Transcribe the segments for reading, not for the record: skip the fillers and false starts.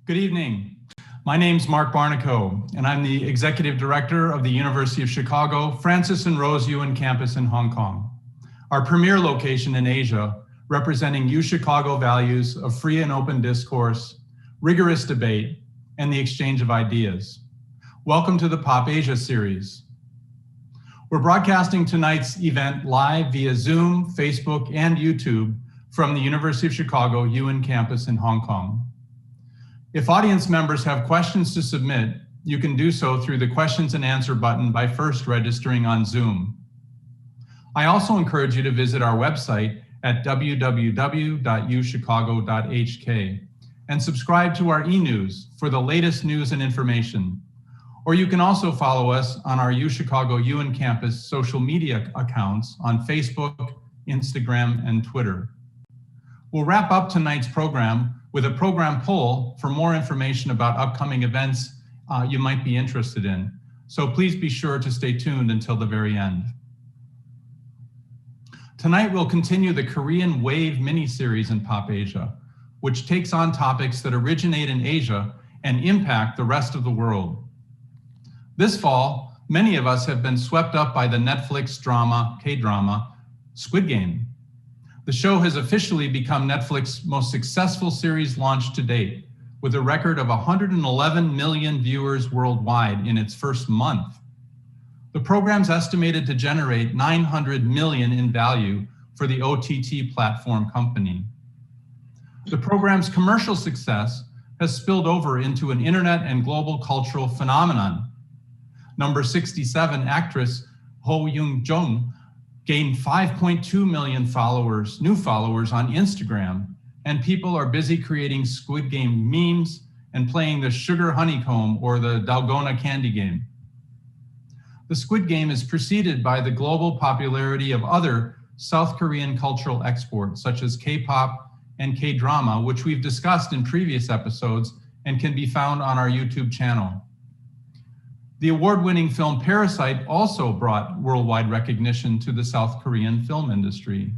Good evening. My name's Mark Barnico, and I'm the Executive Director of the University of Chicago Francis and Rose Yuen campus in Hong Kong, our premier location in Asia, representing UChicago values of free and open discourse, rigorous debate, and the exchange of ideas. Welcome to the Pop Asia series. We're broadcasting tonight's event live via Zoom, Facebook, and YouTube from the University of Chicago Yuen campus in Hong Kong. If audience members have questions to submit, you can do so through the questions and answer button by first registering on Zoom. I also encourage you to visit our website at www.uchicago.hk and subscribe to our e-news for the latest news and information. Or you can also follow us on our UChicago Yuen campus social media accounts on Facebook, Instagram, and Twitter. We'll wrap up tonight's program with a program poll for more information about upcoming events you might be interested in. So please be sure to stay tuned until the very end. Tonight we'll continue the Korean Wave mini-series in Pop Asia, which takes on topics that originate in Asia and impact the rest of the world. This fall, many of us have been swept up by the Netflix K-drama, Squid Game. The show has officially become Netflix's most successful series launched to date, with a record of 111 million viewers worldwide in its first month. The program's estimated to generate $900 million in value for the OTT platform company. The program's commercial success has spilled over into an internet and global cultural phenomenon. Number 67 actress Ho Young-jung gained 5.2 million new followers on Instagram, and people are busy creating Squid Game memes and playing the sugar honeycomb or the dalgona candy game. The Squid Game is preceded by the global popularity of other South Korean cultural exports, such as K-pop and K-drama, which we've discussed in previous episodes and can be found on our YouTube channel. The award-winning film Parasite also brought worldwide recognition to the South Korean film industry.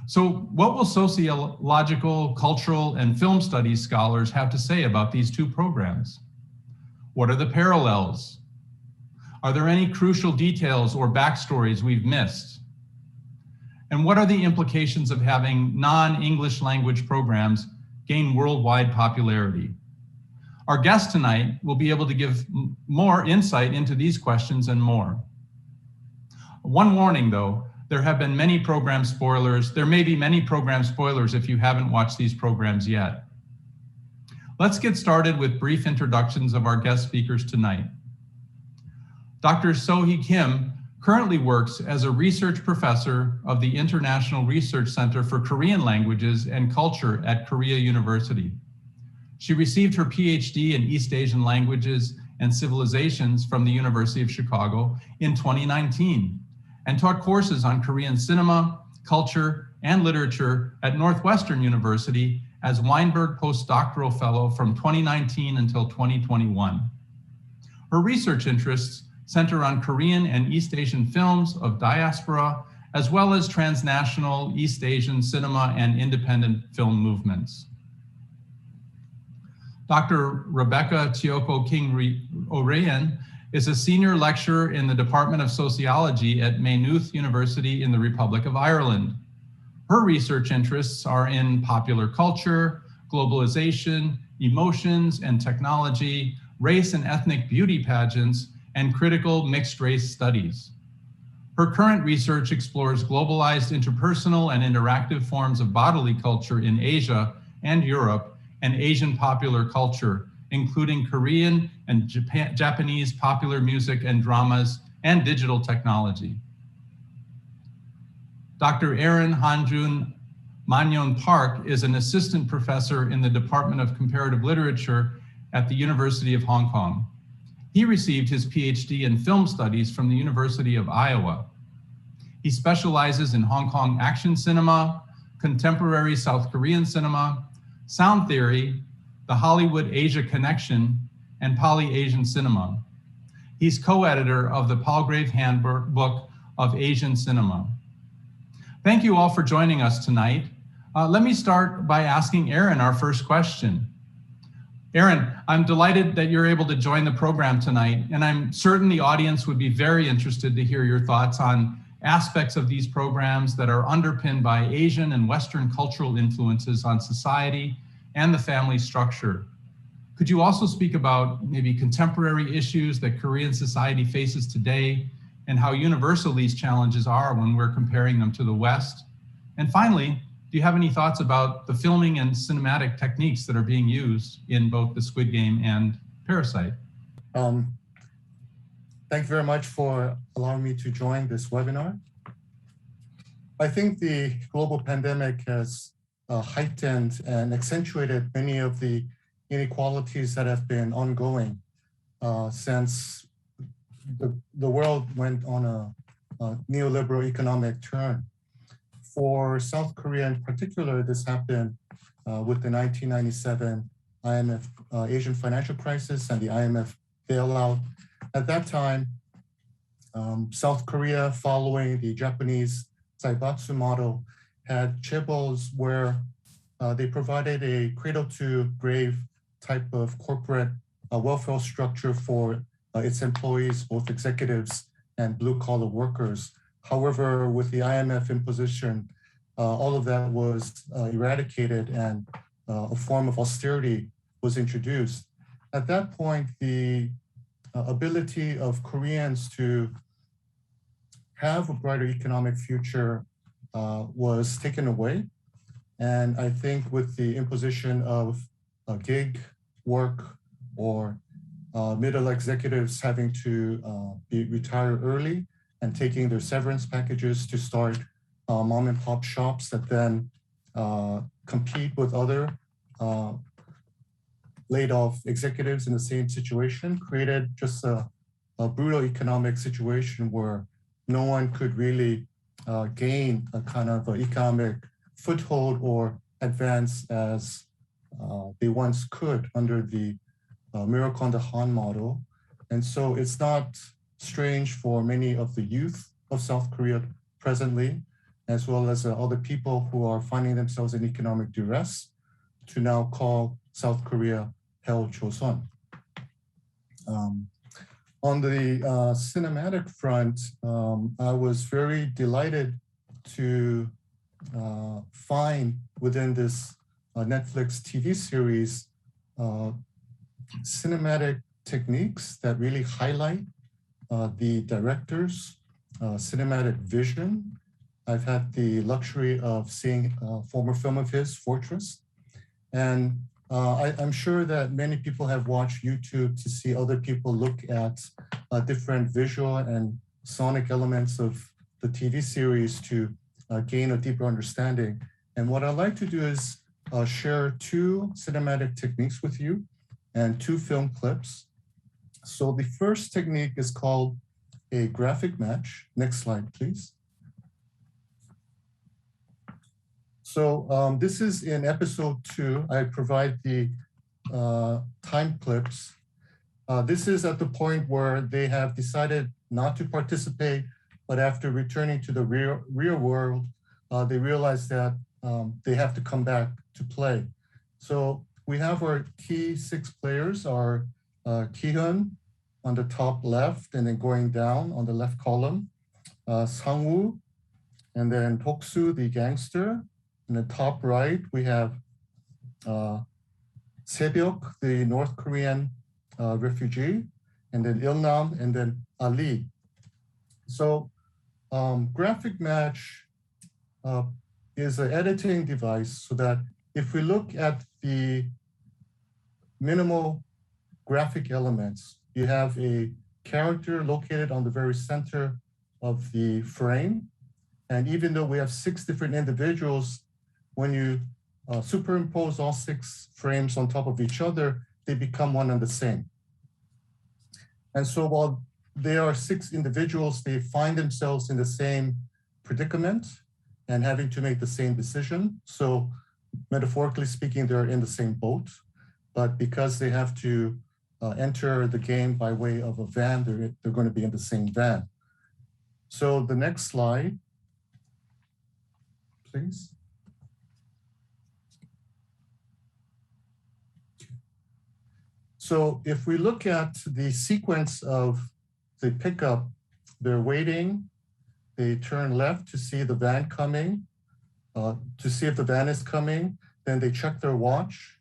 So what will sociological, cultural, and film studies scholars have to say about these two programs? What are the parallels? Are there any crucial details or backstories we've missed? And what are the implications of having non-English language programs gain worldwide popularity? Our guest tonight will be able to give more insight into these questions and more. One warning though, there have been many program spoilers. There may be many program spoilers if you haven't watched these programs yet. Let's get started with brief introductions of our guest speakers tonight. Dr. So-hee Kim currently works as a research professor of the International Research Center for Korean Languages and Culture at Korea University. She received her PhD in East Asian Languages and Civilizations from the University of Chicago in 2019 and taught courses on Korean cinema, culture, and literature at Northwestern University as Weinberg Postdoctoral Fellow from 2019 until 2021. Her research interests center on Korean and East Asian films of diaspora, as well as transnational East Asian cinema and independent film movements. Dr. Rebecca Tioko King-O'Ryan is a senior lecturer in the Department of Sociology at Maynooth University in the Republic of Ireland. Her research interests are in popular culture, globalization, emotions and technology, race and ethnic beauty pageants, and critical mixed race studies. Her current research explores globalized interpersonal and interactive forms of bodily culture in Asia and Europe, and Asian popular culture, including Korean and Japanese popular music and dramas and digital technology. Dr. Aaron Han-jun Magnan-Park is an assistant professor in the Department of Comparative Literature at the University of Hong Kong. He received his PhD in film studies from the University of Iowa. He specializes in Hong Kong action cinema, contemporary South Korean cinema, sound theory, the Hollywood Asia Connection, and Poly-Asian cinema. He's co-editor of the Palgrave Handbook of Asian Cinema. Thank you all for joining us tonight. Let me start by asking Aaron our first question. Aaron, I'm delighted that you're able to join the program tonight, and I'm certain the audience would be very interested to hear your thoughts on aspects of these programs that are underpinned by Asian and Western cultural influences on society and the family structure. Could you also speak about maybe contemporary issues that Korean society faces today and how universal these challenges are when we're comparing them to the West? And finally, do you have any thoughts about the filming and cinematic techniques that are being used in both the Squid Game and Parasite? Thank you very much for allowing me to join this webinar. I think the global pandemic has heightened and accentuated many of the inequalities that have been ongoing since the world went on a neoliberal economic turn. For South Korea in particular, this happened with the 1997 IMF Asian financial crisis and the IMF bailout. At that time, South Korea, following the Japanese Zaibatsu model, had chaebols where they provided a cradle-to-grave type of corporate welfare structure for its employees, both executives and blue-collar workers. However, with the IMF imposition, all of that was eradicated and a form of austerity was introduced. At that point, the ability of Koreans to have a brighter economic future was taken away. And I think with the imposition of gig work or middle executives having to be retired early and taking their severance packages to start mom and pop shops that then compete with other laid off executives in the same situation, created just a brutal economic situation where no one could really gain a kind of economic foothold or advance as they once could under the Miracle on the Han model. And so it's not strange for many of the youth of South Korea presently, as well as other people who are finding themselves in economic duress, to now call South Korea Hell Joseon. On the cinematic front, I was very delighted to find within this Netflix TV series cinematic techniques that really highlight the director's cinematic vision. I've had the luxury of seeing a former film of his, Fortress, and I'm sure that many people have watched YouTube to see other people look at different visual and sonic elements of the TV series to gain a deeper understanding. And what I'd like to do is share two cinematic techniques with you and two film clips. So the first technique is called a graphic match. Next slide, please. So this is in episode 2. I provide the time clips. This is at the point where they have decided not to participate, but after returning to the real world, they realize that they have to come back to play. So we have our key 6 players, our Ki-hyun on the top left, and then going down on the left column, Sang-woo, and then Toksu, the gangster. In the top right, we have Sebyok, the North Korean refugee, and then Il-nam, and then Ali. So graphic match is an editing device so that if we look at the minimal graphic elements, you have a character located on the very center of the frame. And even though we have 6 different individuals, when you superimpose all 6 frames on top of each other, they become one and the same. And so while there are 6 individuals, they find themselves in the same predicament and having to make the same decision. So metaphorically speaking, they're in the same boat, but because they have to enter the game by way of a van, they're going to be in the same van. So the next slide, please. So if we look at the sequence of the pickup, they're waiting, they turn left to see the van coming, to see if the van is coming, then they check their watch,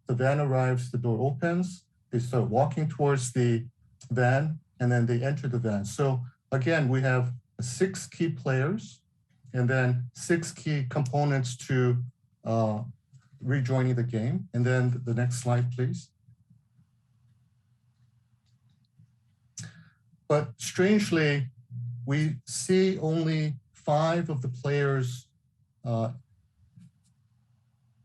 the van arrives, the door opens, they start walking towards the van, and then they enter the van. So again, we have 6 key players, and then 6 key components to rejoining the game. And then the next slide, please. But strangely, we see only 5 of the players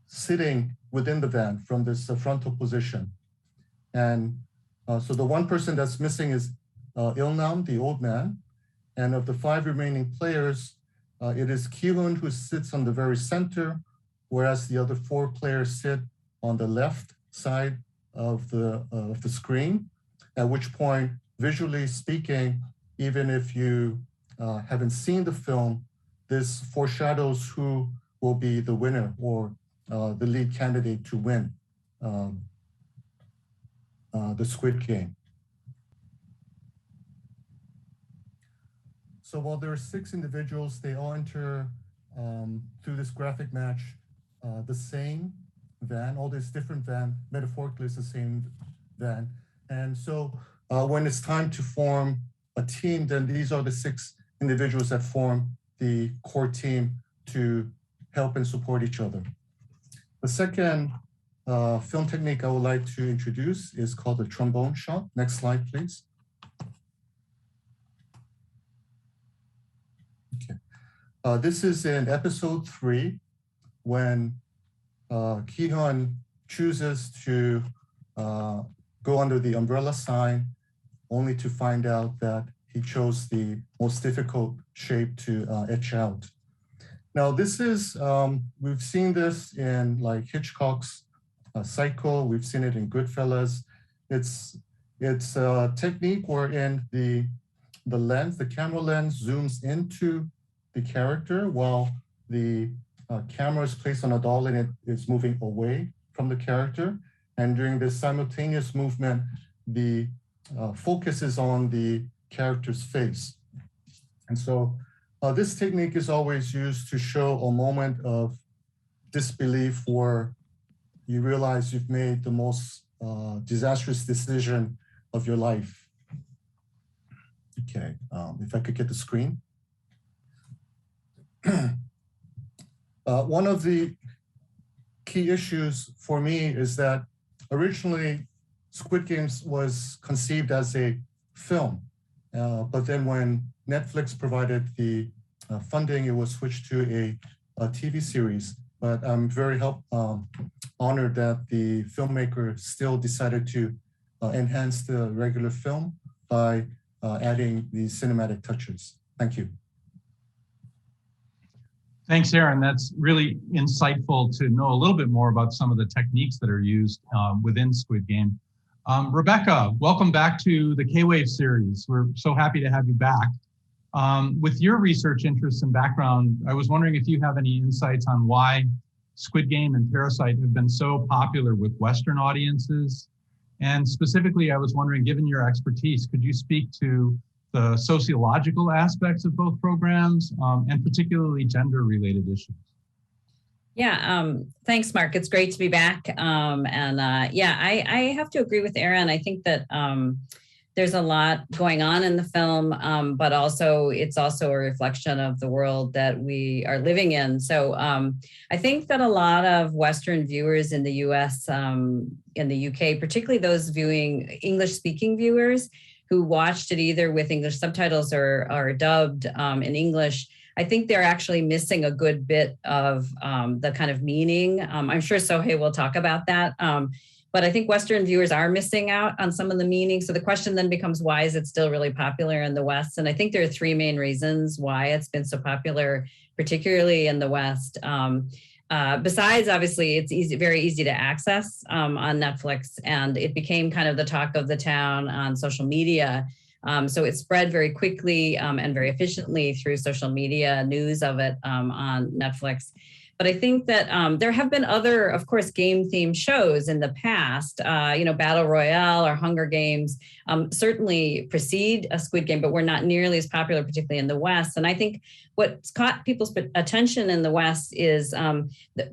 sitting within the van from this frontal position. And so the one person that's missing is Il-nam, the old man. And of the 5 remaining players, it is Ki-hoon who sits on the very center, whereas the other 4 players sit on the left side of the screen, at which point, visually speaking, even if you haven't seen the film, this foreshadows who will be the winner or the lead candidate to win the Squid Game. So while there are 6 individuals, they all enter through this graphic match the same van, all this different van, metaphorically it's the same van. And so when it's time to form a team, then these are the 6 individuals that form the core team to help and support each other. The second film technique I would like to introduce is called the trombone shot. Next slide, please. Okay. This is in episode 3 when Ki-hoon chooses to go under the umbrella sign only to find out that he chose the most difficult shape to etch out. Now this is, we've seen this in like Hitchcock's Psycho, we've seen it in Goodfellas. It's a technique wherein the lens, the camera lens zooms into the character while the camera is placed on a doll and it is moving away from the character. And during this simultaneous movement, the focus is on the character's face. And so this technique is always used to show a moment of disbelief where you realize you've made the most disastrous decision of your life. Okay, if I could get the screen. One of the key issues for me is that originally Squid Games was conceived as a film, but then when Netflix provided the funding, it was switched to a TV series. But I'm very honored that the filmmaker still decided to enhance the regular film by adding the cinematic touches. Thank you. Thanks, Aaron. That's really insightful to know a little bit more about some of the techniques that are used within Squid Game. Rebecca, welcome back to the K-Wave series. We're so happy to have you back. With your research interests and background, I was wondering if you have any insights on why Squid Game and Parasite have been so popular with Western audiences. And specifically, I was wondering, given your expertise, could you speak to the sociological aspects of both programs and particularly gender-related issues? Yeah, thanks, Mark. It's great to be back. Yeah, I have to agree with Aaron. I think that there's a lot going on in the film, but also it's also a reflection of the world that we are living in. So I think that a lot of Western viewers in the US, in the UK, particularly those viewing English-speaking viewers who watched it either with English subtitles or dubbed in English, I think they're actually missing a good bit of the kind of meaning. I'm sure Sohei will talk about that. But I think Western viewers are missing out on some of the meaning. So the question then becomes, why is it still really popular in the West? And I think there are 3 main reasons why it's been so popular, particularly in the West. Besides, obviously, it's very easy to access on Netflix, and it became kind of the talk of the town on social media. So it spread very quickly and very efficiently through social media news of it on Netflix. But I think that there have been other, of course, game-themed shows in the past, Battle Royale or Hunger Games, certainly precede a Squid Game, but were not nearly as popular, particularly in the West. And I think what's caught people's attention in the West is,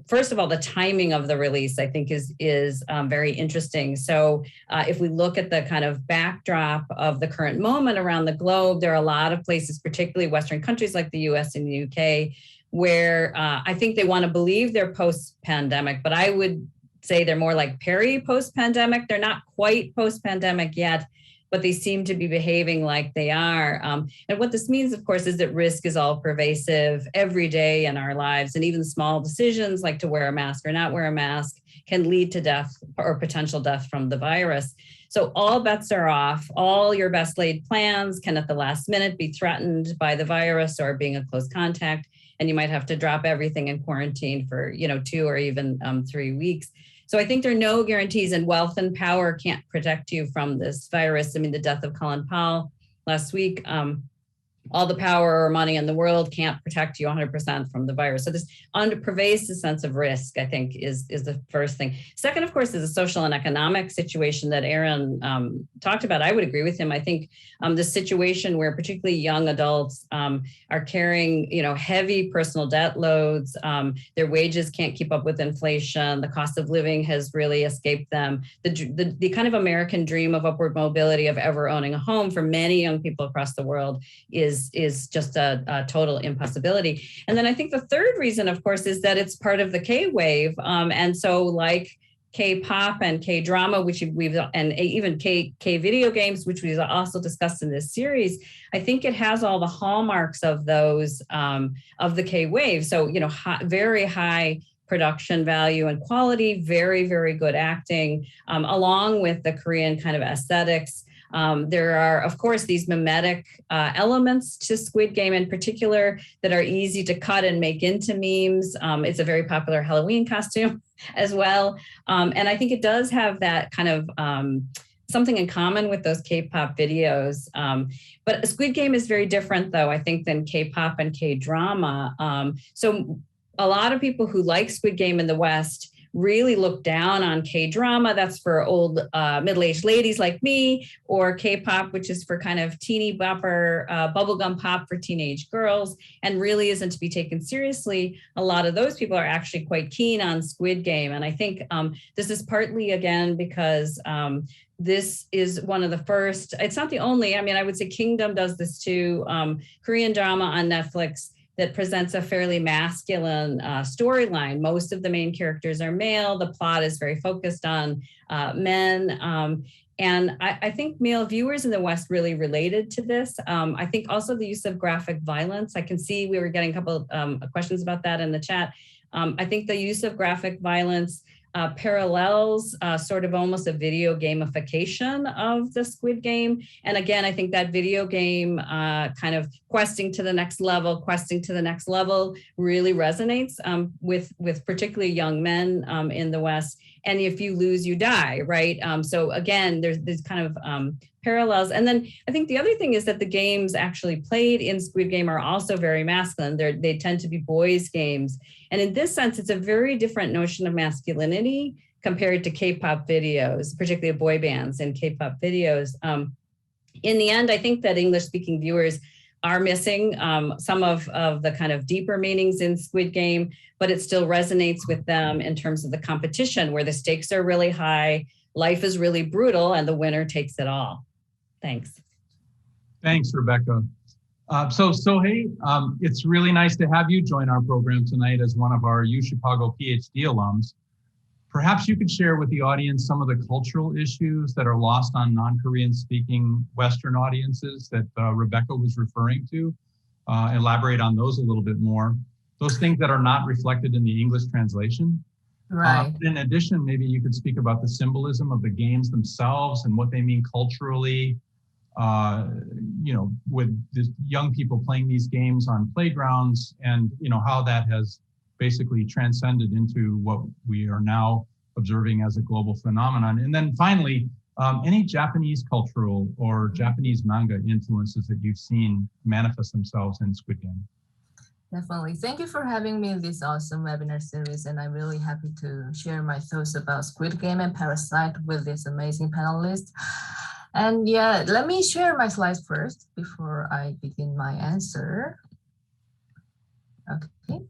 first of all, the timing of the release, I think is very interesting. So if we look at the kind of backdrop of the current moment around the globe, there are a lot of places, particularly Western countries like the US and the UK, where I think they want to believe they're post-pandemic, but I would say they're more like peri-post-pandemic. They're not quite post-pandemic yet, but they seem to be behaving like they are. And what this means, of course, is that risk is all pervasive every day in our lives, and even small decisions like to wear a mask or not wear a mask can lead to death or potential death from the virus. So all bets are off. All your best laid plans can at the last minute be threatened by the virus or being a close contact, and you might have to drop everything in quarantine for 2 or even 3 weeks. So I think there are no guarantees, and wealth and power can't protect you from this virus. I mean, the death of Colin Powell last week, all the power or money in the world can't protect you 100% from the virus. So this pervasive sense of risk, I think, is the first thing. Second, of course, is a social and economic situation that Aaron talked about. I would agree with him. I think the situation where particularly young adults are carrying, heavy personal debt loads, their wages can't keep up with inflation, the cost of living has really escaped them. The kind of American dream of upward mobility of ever owning a home for many young people across the world is just a total impossibility. And then I think the third reason, of course, is that it's part of the K-wave. And so like K-pop and K-drama, which and even K-video games, which we've also discussed in this series, I think it has all the hallmarks of those, of the K-wave. So, very high production value and quality, very, very good acting, along with the Korean kind of aesthetics. There are, of course, these mimetic elements to Squid Game in particular that are easy to cut and make into memes. It's a very popular Halloween costume as well. And I think it does have that kind of something in common with those K-pop videos. But Squid Game is very different, though, I think, than K-pop and K-drama. So a lot of people who like Squid Game in the West really look down on K-drama. That's for old middle-aged ladies like me, or K-pop, which is for kind of teeny bopper, bubblegum pop for teenage girls, and really isn't to be taken seriously. A lot of those people are actually quite keen on Squid Game. And I think this is partly, again, because this is one of the first, it's not the only, I would say Kingdom does this too, Korean drama on Netflix that presents a fairly masculine storyline. Most of the main characters are male. The plot is very focused on men. And I think male viewers in the West really related to this. I think also the use of graphic violence. I can see we were getting a couple of questions about that in the chat. I think the use of graphic violence parallels sort of almost a video gamification of the Squid Game. And again, I think that video game kind of questing to the next level really resonates with particularly young men in the West. And if you lose, you die, right? So again, there's kind of parallels. And then I think the other thing is that the games actually played in Squid Game are also very masculine. They tend to be boys' games. And in this sense, it's a very different notion of masculinity compared to K-pop videos, particularly boy bands and K-pop videos. In the end, I think that English-speaking viewers are missing some of the kind of deeper meanings in Squid Game, but it still resonates with them in terms of the competition where the stakes are really high, life is really brutal, and the winner takes it all. Thanks. Thanks, Rebecca. So Sohei, it's really nice to have you join our program tonight as one of our UChicago PhD alums. Perhaps you could share with the audience some of the cultural issues that are lost on non-Korean speaking Western audiences that Rebecca was referring to. Elaborate on those a little bit more. Those things that are not reflected in the English translation. Right. In addition, maybe you could speak about the symbolism of the games themselves and what they mean culturally, with the young people playing these games on playgrounds, and how that has basically transcended into what we are now observing as a global phenomenon. And then finally, any Japanese cultural or Japanese manga influences that you've seen manifest themselves in Squid Game. Definitely. Thank you for having me in this awesome webinar series. And I'm really happy to share my thoughts about Squid Game and Parasite with this amazing panelist. And yeah, let me share my slides first before I begin my answer. Okay.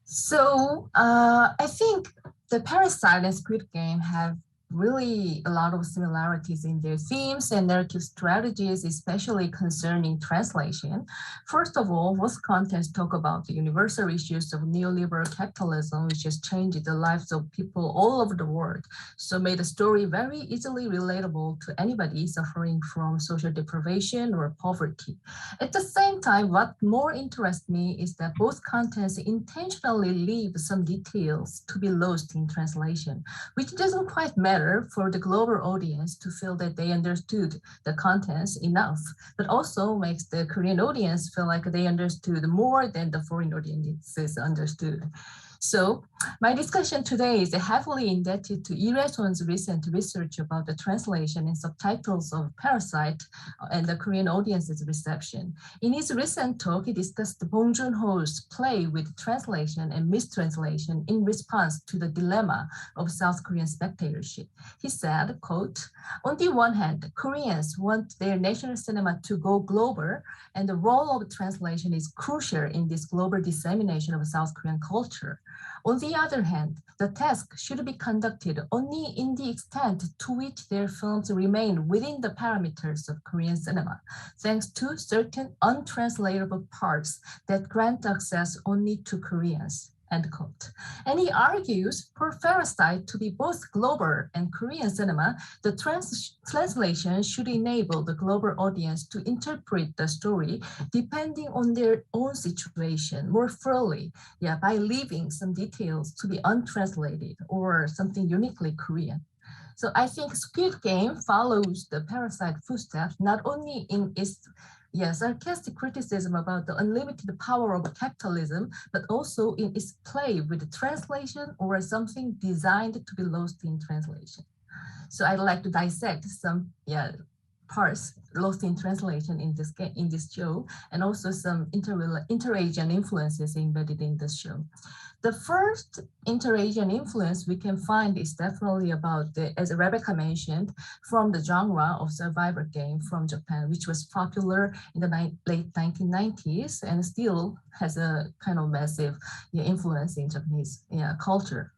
So I think the Parasite and Squid Game have really a lot of similarities in their themes and narrative strategies, especially concerning translation. First of all, both contents talk about the universal issues of neoliberal capitalism, which has changed the lives of people all over the world. So made the story very easily relatable to anybody suffering from social deprivation or poverty. At the same time, what more interests me is that both contents intentionally leave some details to be lost in translation, which doesn't quite matter for the global audience to feel that they understood the contents enough, but also makes the Korean audience feel like they understood more than the foreign audiences understood. So my discussion today is heavily indebted to Ireson's recent research about the translation and subtitles of Parasite and the Korean audience's reception. In his recent talk, he discussed Bong Joon-ho's play with translation and mistranslation in response to the dilemma of South Korean spectatorship. He said, quote, "On the one hand, Koreans want their national cinema to go global, and the role of translation is crucial in this global dissemination of South Korean culture. On the other hand, the task should be conducted only in the extent to which their films remain within the parameters of Korean cinema, thanks to certain untranslatable parts that grant access only to Koreans." End quote. And he argues for Parasite to be both global and Korean cinema, the translation should enable the global audience to interpret the story depending on their own situation more fully, by leaving some details to be untranslated or something uniquely Korean. So I think Squid Game follows the Parasite footsteps, not only in its sarcastic criticism about the unlimited power of capitalism, but also in its play with the translation or something designed to be lost in translation. So I'd like to dissect some parts lost in translation in this show, and also some inter-Asian influences embedded in this show. The first inter-Asian influence we can find is definitely about, as Rebecca mentioned, from the genre of survivor game from Japan, which was popular in the late 1990s and still has a kind of massive influence in Japanese culture.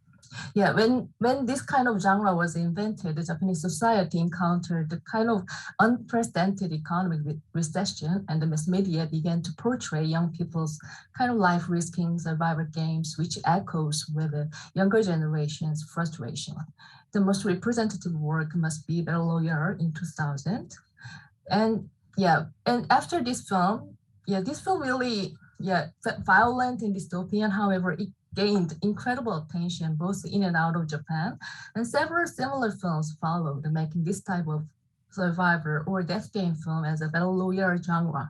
When this kind of genre was invented, the Japanese society encountered the kind of unprecedented economic recession, and the mass media began to portray young people's kind of life-risking survivor games, which echoes with the younger generation's frustration. The most representative work must be Battle Royale in 2000. And after this film, this film really, violent and dystopian. However, it gained incredible attention both in and out of Japan, and several similar films followed, making this type of survivor or death game film as a battle royale genre.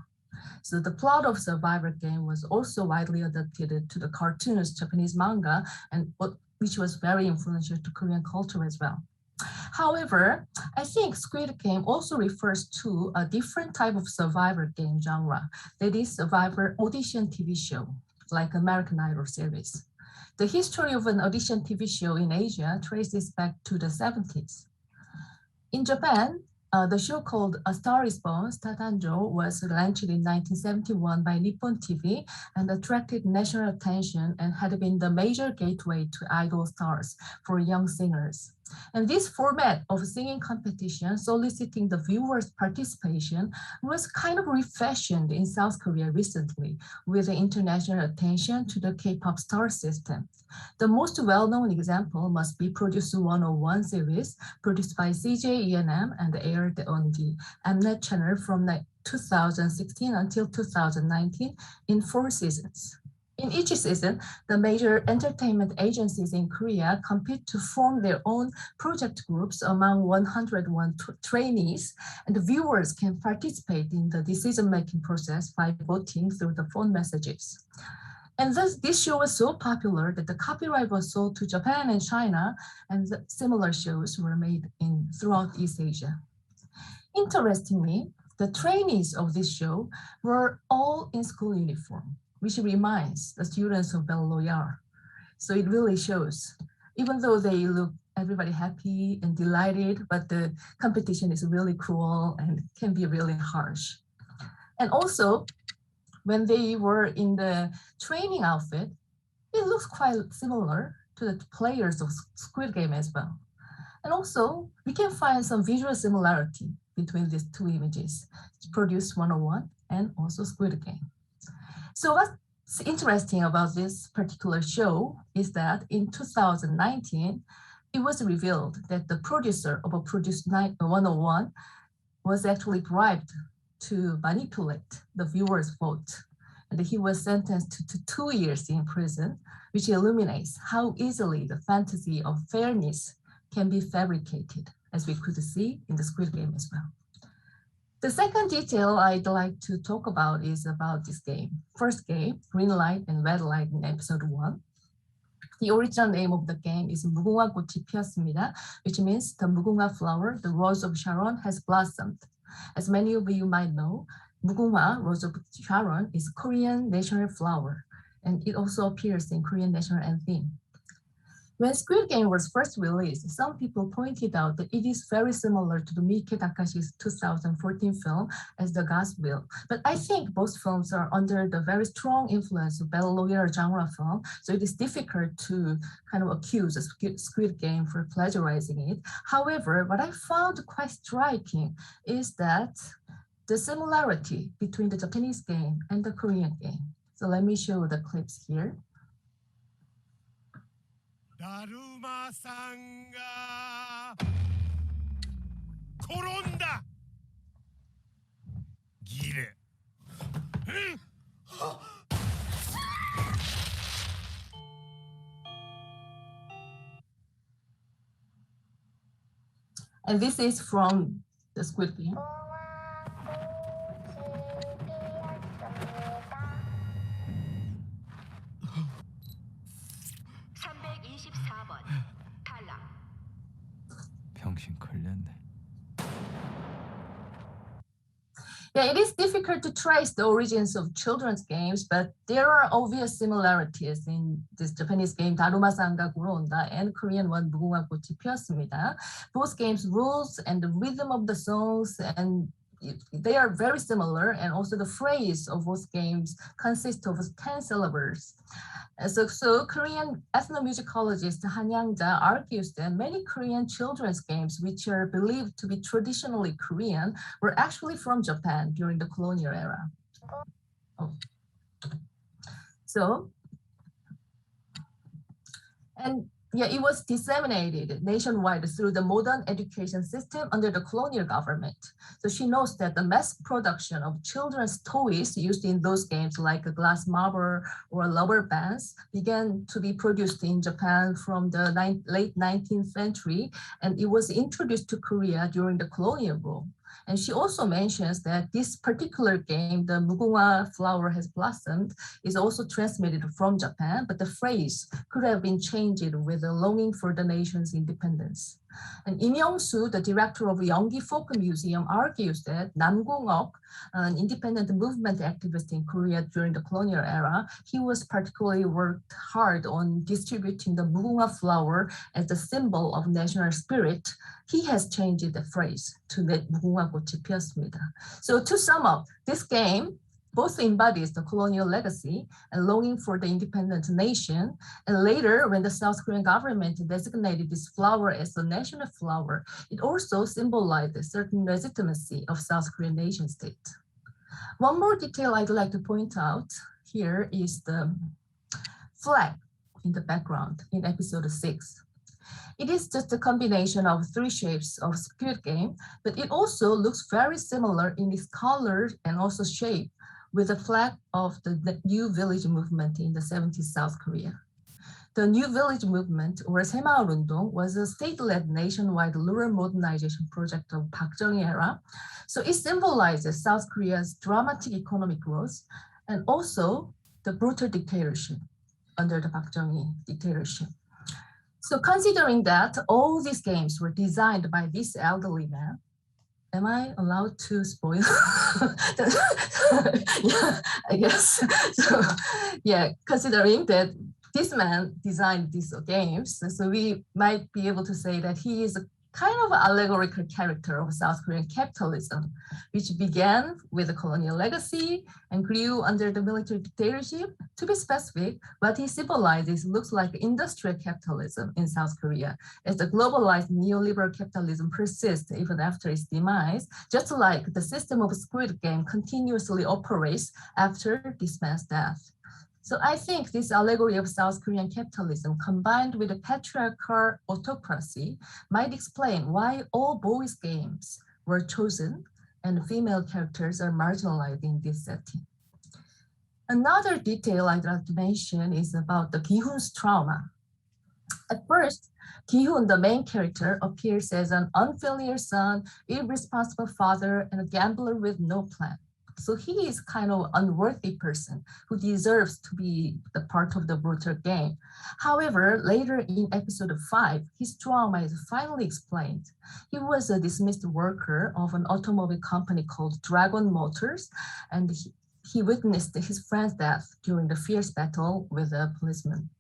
So the plot of survivor game was also widely adapted to the cartoons, Japanese manga, and which was very influential to Korean culture as well. However, I think Squid Game also refers to a different type of survivor game genre, that is survivor audition TV show, like American Idol series. The history of an audition TV show in Asia traces back to the 70s. In Japan, the show called A Star is Born, Statanjo, was launched in 1971 by Nippon TV and attracted national attention and had been the major gateway to idol stars for young singers. And this format of singing competition soliciting the viewers' participation was kind of refashioned in South Korea recently with the international attention to the K-pop star system. The most well-known example must be Producer 101 series, produced by CJ E&M and aired on the Mnet channel from 2016 until 2019 in 4 seasons. In each season, the major entertainment agencies in Korea compete to form their own project groups among 101 trainees, and the viewers can participate in the decision-making process by voting through the phone messages. And this show was so popular that the copyright was sold to Japan and China, and similar shows were made throughout East Asia. Interestingly, the trainees of this show were all in school uniform, which reminds the students of Belle Loyale. So it really shows, even though they look everybody happy and delighted, but the competition is really cruel and can be really harsh. And also, when they were in the training outfit, it looks quite similar to the players of Squid Game as well. And also, we can find some visual similarity between these two images, Produce 101 and also Squid Game. So what's interesting about this particular show is that in 2019, it was revealed that the producer of a Produce 101 was actually bribed to manipulate the viewers' vote. And he was sentenced to 2 years in prison, which illuminates how easily the fantasy of fairness can be fabricated, as we could see in the Squid Game as well. The second detail I'd like to talk about is about this game. First game, green light and red light in episode 1. The original name of the game is 무궁화 꽃이 피었습니다, which means the 무궁화 flower, the rose of Sharon, has blossomed. As many of you might know, 무궁화, rose of Sharon, is Korean national flower, and it also appears in Korean national anthem. When Squid Game was first released, some people pointed out that it is very similar to the Miike Takashi's 2014 film as The God's Will. But I think both films are under the very strong influence of battle royale genre film, so it is difficult to kind of accuse a Squid Game for plagiarizing it. However, what I found quite striking is that the similarity between the Japanese game and the Korean game. So let me show the clips here. 다루마상가 고론다 기레 And this is from the Squid Game. 병신 걸렸네. Yeah, it is difficult to trace the origins of children's games, but there are obvious similarities in this Japanese game 다루마상가 구로온다 and Korean one 무궁화 꽃이 피었습니다. Both games' rules and the rhythm of the songs and they are very similar, and also the phrase of both games consist of 10 syllables. So Korean ethnomusicologist Han Yang-ja argues that many Korean children's games, which are believed to be traditionally Korean, were actually from Japan during the colonial era. Yeah, it was disseminated nationwide through the modern education system under the colonial government. So she notes that the mass production of children's toys used in those games, like a glass marble or rubber bands, began to be produced in Japan from the late 19th century, and it was introduced to Korea during the colonial rule. And she also mentions that this particular game, the 무궁화 flower has blossomed, is also transmitted from Japan, but the phrase could have been changed with a longing for the nation's independence. And Im Young-soo, the director of Yeongi Folk Museum, argues that Namgongok, an independent movement activist in Korea during the colonial era, he was particularly worked hard on distributing the 무궁화 flower as the symbol of national spirit. He has changed the phrase to 무궁화 꽃이 피었습니다. So to sum up, this game both embodies the colonial legacy and longing for the independent nation. And later, when the South Korean government designated this flower as the national flower, it also symbolized a certain legitimacy of South Korean nation state. One more detail I'd like to point out here is the flag in the background in episode 6. It is just a combination of 3 shapes of Squid Game, but it also looks very similar in its color and also shape with the flag of the New Village movement in the 70s South Korea. The New Village movement, or 새마을운동, was a state-led nationwide rural modernization project of Park Chung-hee era. So it symbolizes South Korea's dramatic economic growth and also the brutal dictatorship under the Park Chung-hee dictatorship. So considering that all these games were designed by this elderly man, Am I allowed to spoil? Yeah, I guess. So, yeah, considering that this man designed these games, so we might be able to say that he is a kind of allegorical character of South Korean capitalism, which began with a colonial legacy and grew under the military dictatorship. To be specific, what he symbolizes looks like industrial capitalism in South Korea, as the globalized neoliberal capitalism persists even after its demise, just like the system of Squid Game continuously operates after this man's death. So I think this allegory of South Korean capitalism combined with a patriarchal autocracy might explain why all boys' games were chosen and female characters are marginalized in this setting. Another detail I'd like to mention is about the Gi-hoon's trauma. At first, Gi-hoon, the main character, appears as an unfamiliar son, irresponsible father, and a gambler with no plan. So he is kind of unworthy person who deserves to be the part of the brutal game. However, later in episode 5, his trauma is finally explained. He was a dismissed worker of an automobile company called Dragon Motors, and he witnessed his friend's death during the fierce battle with a policeman.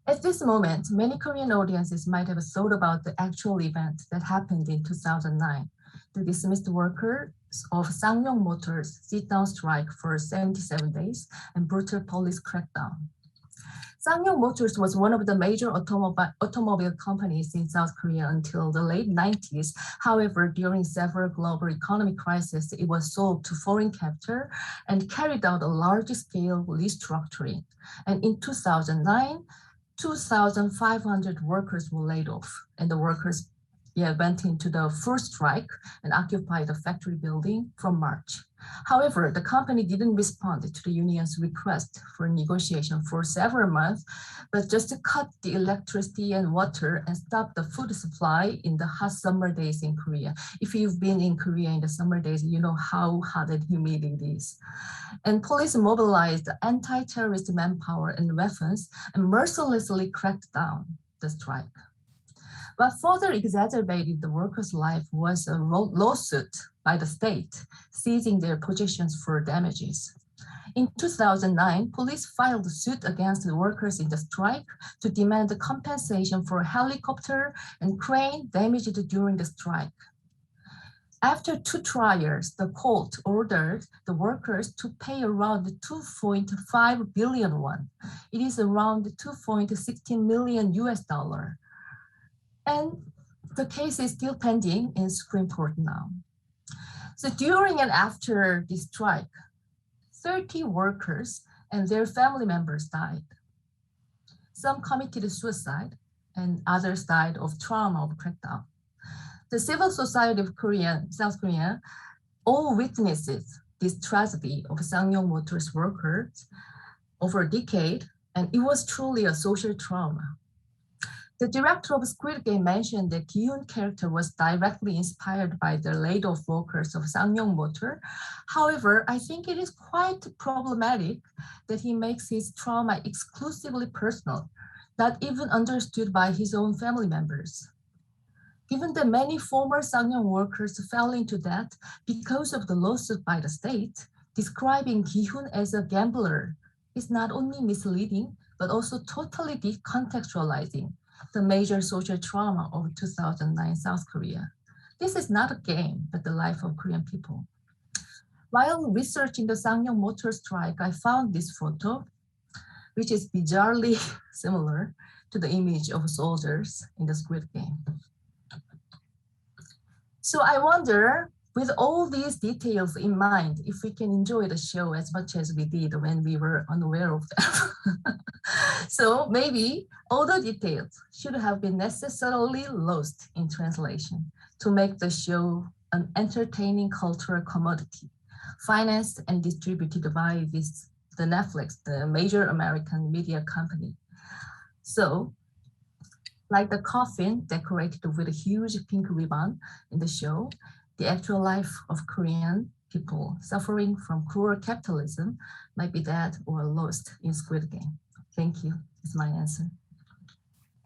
At this moment, many Korean audiences might have thought about the actual event that happened in 2009. The dismissed workers of Ssangyong Motors sit-down strike for 77 days and brutal police crackdown. Ssangyong Motors was one of the major automobile companies in South Korea until the late 90s. However, during several global economic crises, it was sold to foreign capital and carried out a large-scale restructuring. And in 2009, 2,500 workers were laid off, and the workers went into the full strike and occupied the factory building from March. However, the company didn't respond to the union's request for negotiation for several months, but just cut the electricity and water and stopped the food supply in the hot summer days in Korea. If you've been in Korea in the summer days, you know how hot and humid it is. And police mobilized anti-terrorist manpower and weapons and mercilessly cracked down the strike. What further exacerbated the workers' life was a lawsuit by the state, seizing their positions for damages. In 2009, police filed a suit against the workers in the strike to demand compensation for a helicopter and crane damaged during the strike. After 2 trials, the court ordered the workers to pay around 2.5 billion won. It is around 2.16 million US dollar. And the case is still pending in Supreme Court now. So during and after this strike, 30 workers and their family members died. Some committed suicide and others died of trauma of crackdown. The civil society of South Korea all witnesses this tragedy of Ssangyong Motors workers over a decade, and it was truly a social trauma. The director of Squid Game mentioned that Gi-hoon character was directly inspired by the laid-off workers of Ssangyong Motor. However, I think it is quite problematic that he makes his trauma exclusively personal, not even understood by his own family members. Given that many former Ssangyong workers fell into debt because of the lawsuit by the state, describing Gi-hoon as a gambler is not only misleading, but also totally decontextualizing the major social trauma of 2009 South Korea. This is not a game, but the life of Korean people. While researching the Ssangyong Motor strike, I found this photo, which is bizarrely similar to the image of soldiers in the Squid Game. So I wonder, with all these details in mind, if we can enjoy the show as much as we did when we were unaware of them. So maybe all the details should have been necessarily lost in translation to make the show an entertaining cultural commodity, financed and distributed by the Netflix, the major American media company. So, like the coffin decorated with a huge pink ribbon in the show, the actual life of Korean people suffering from cruel capitalism might be dead or lost in Squid Game. Thank you, is my answer.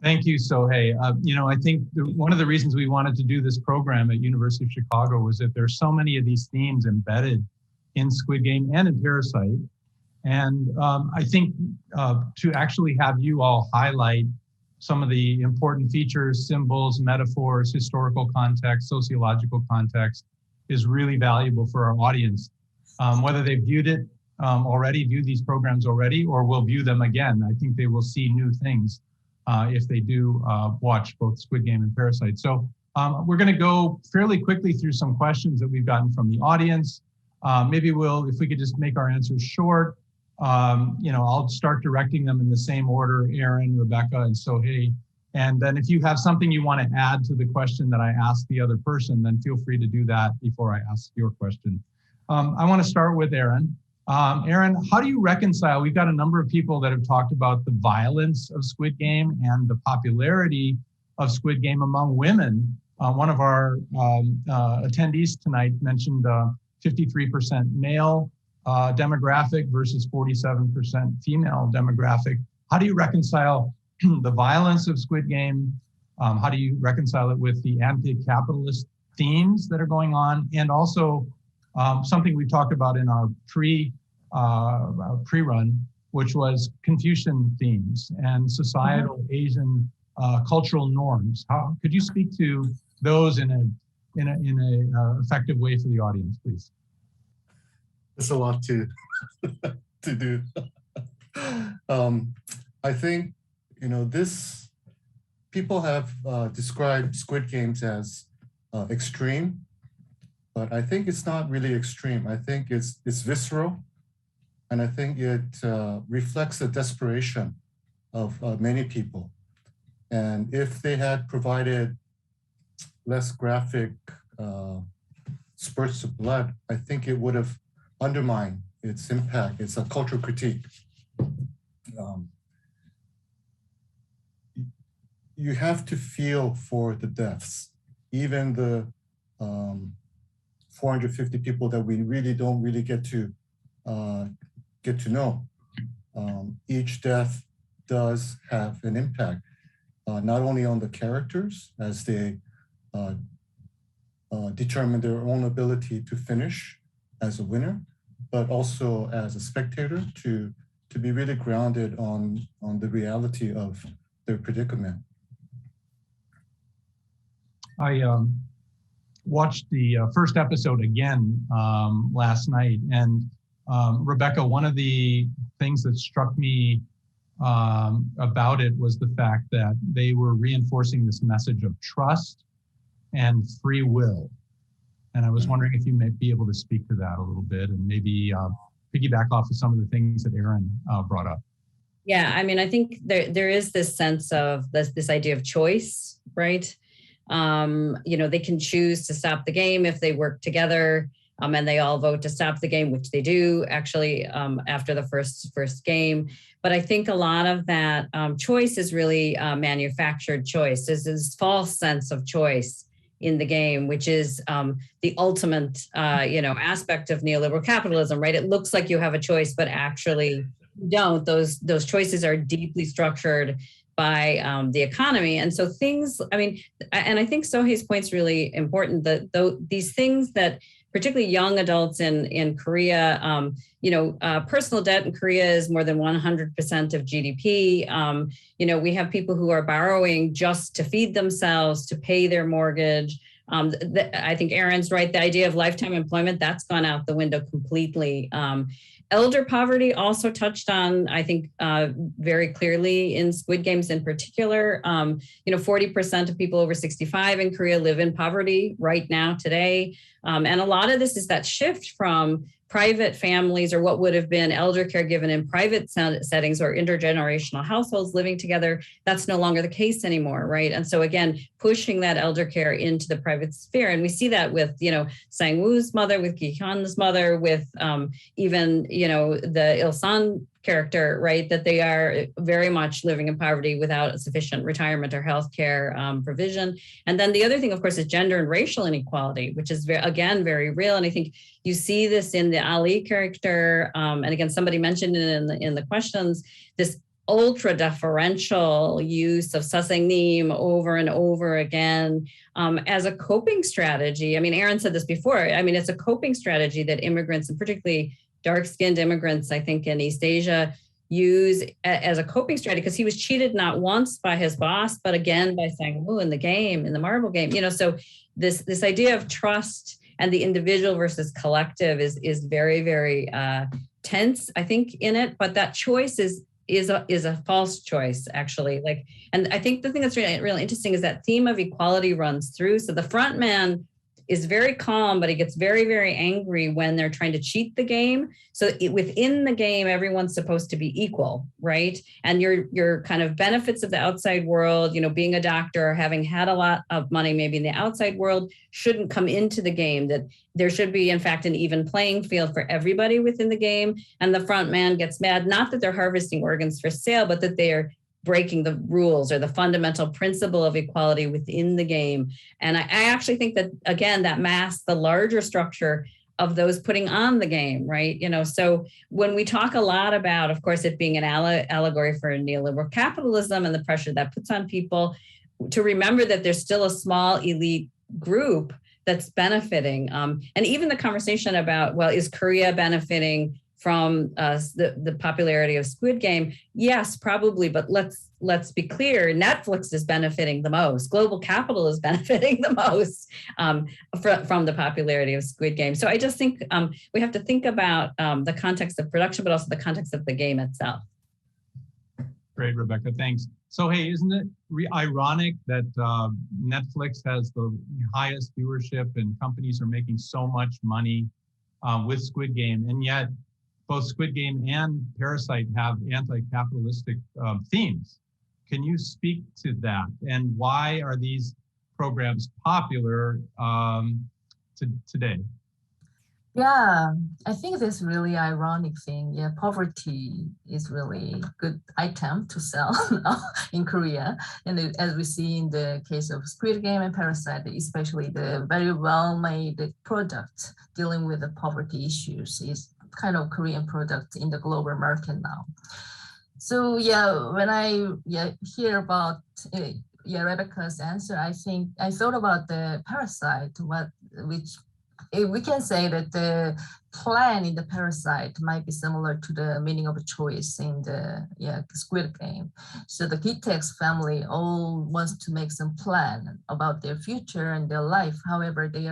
Thank you, Sohei. I think one of the reasons we wanted to do this program at University of Chicago was that there's so many of these themes embedded in Squid Game and in Parasite. And I think to actually have you all highlight some of the important features, symbols, metaphors, historical context, sociological context is really valuable for our audience. Whether they've viewed it already, viewed these programs already, or will view them again, I think they will see new things if they do watch both Squid Game and Parasite. So we're going to go fairly quickly through some questions that we've gotten from the audience. Maybe if we could just make our answers short. I'll start directing them in the same order, Aaron, Rebecca, and Sohei. And then if you have something you want to add to the question that I asked the other person, then feel free to do that before I ask your question. I want to start with Aaron. Aaron, how do you reconcile? We've got a number of people that have talked about the violence of Squid Game and the popularity of Squid Game among women. One of our attendees tonight mentioned 53% male demographic versus 47% female demographic. How do you reconcile the violence of Squid Game? How do you reconcile it with the anti-capitalist themes that are going on? And also something we talked about in our pre-run, which was Confucian themes and societal Asian cultural norms. How could you speak to those in a effective way for the audience, please? There's a lot to do. I think people have described Squid Games as extreme, but I think it's not really extreme. I think it's visceral, and I think it reflects the desperation of many people. And if they had provided less graphic spurts of blood, I think it would have undermined its impact. It's a cultural critique. You have to feel for the deaths, even the 450 people that we don't get to know. Each death does have an impact, not only on the characters as they determine their own ability to finish as a winner, but also as a spectator to be really grounded on the reality of their predicament. I watched the first episode again last night, and Rebecca, one of the things that struck me about it was the fact that they were reinforcing this message of trust and free will. And I was wondering if you might be able to speak to that a little bit and maybe piggyback off of some of the things that Aaron brought up. Yeah, I mean, I think there is this sense of this idea of choice, right? They can choose to stop the game if they work together, and they all vote to stop the game, which they do actually after the first game. But I think a lot of that choice is really manufactured choice. There's this false sense of choice in the game, which is the ultimate, aspect of neoliberal capitalism, right? It looks like you have a choice, but actually you don't. Those choices are deeply structured by the economy. And so things, and I think Sohei's point's really important, that these things that particularly young adults in Korea, personal debt in Korea is more than 100% of GDP. We have people who are borrowing just to feed themselves, to pay their mortgage. I think Aaron's right. The idea of lifetime employment, that's gone out the window completely. Elder poverty also touched on, I think, very clearly in Squid Games in particular. 40% of people over 65 in Korea live in poverty right now today. And a lot of this is that shift from private families, or what would have been elder care given in private settings or intergenerational households living together. That's no longer the case anymore, right? And so again, pushing that elder care into the private sphere. And we see that with, Sang-woo's mother, with Gi-hyun's mother, with even, the Il-san character, right? That they are very much living in poverty without sufficient retirement or healthcare provision. And then the other thing, of course, is gender and racial inequality, which is again very real. And I think you see this in the Ali character. And again, somebody mentioned it in the questions, this ultra deferential use of Sasaeng-nim over and over again as a coping strategy. I mean, Aaron said this before. I mean, it's a coping strategy that immigrants, and particularly dark-skinned immigrants, I think in East Asia, use as a coping strategy, because he was cheated not once by his boss, but again by Sang-woo in the game, in the marble game. You know, so this idea of trust and the individual versus collective is very, very tense, I think, in it. But that choice is a false choice, actually. Like, and I think the thing that's really interesting is that theme of equality runs through. So the front man is very calm, but he gets very, very angry when they're trying to cheat the game. So within the game, everyone's supposed to be equal, right? And your kind of benefits of the outside world, you know, being a doctor, having had a lot of money maybe in the outside world, shouldn't come into the game. That there should be, in fact, an even playing field for everybody within the game. And the front man gets mad, not that they're harvesting organs for sale, but that they are breaking the rules or the fundamental principle of equality within the game. And I actually think that, again, that masks the larger structure of those putting on the game, right? You know, so when we talk a lot about, of course, it being an allegory for neoliberal capitalism and the pressure that puts on people, to remember that there's still a small elite group that's benefiting. And even the conversation about, well, is Korea benefiting from the popularity of Squid Game? Yes, probably, but let's be clear, Netflix is benefiting the most. Global capital is benefiting the most from the popularity of Squid Game. So I just think we have to think about the context of production, but also the context of the game itself. Great, Rebecca, thanks. So hey, isn't it ironic that Netflix has the highest viewership and companies are making so much money with Squid Game, and yet both Squid Game and Parasite have anti-capitalistic themes. Can you speak to that? And why are these programs popular today? Yeah, I think this really ironic thing. Yeah, poverty is really good item to sell now in Korea. And as we see in the case of Squid Game and Parasite, especially the very well-made product dealing with the poverty issues is kind of Korean product in the global market now. So yeah, when I hear about Rebecca's answer, I thought about the Parasite, which we can say that the plan in the Parasite might be similar to the meaning of choice in the Squid Game. So the Kitex family all wants to make some plan about their future and their life. However, they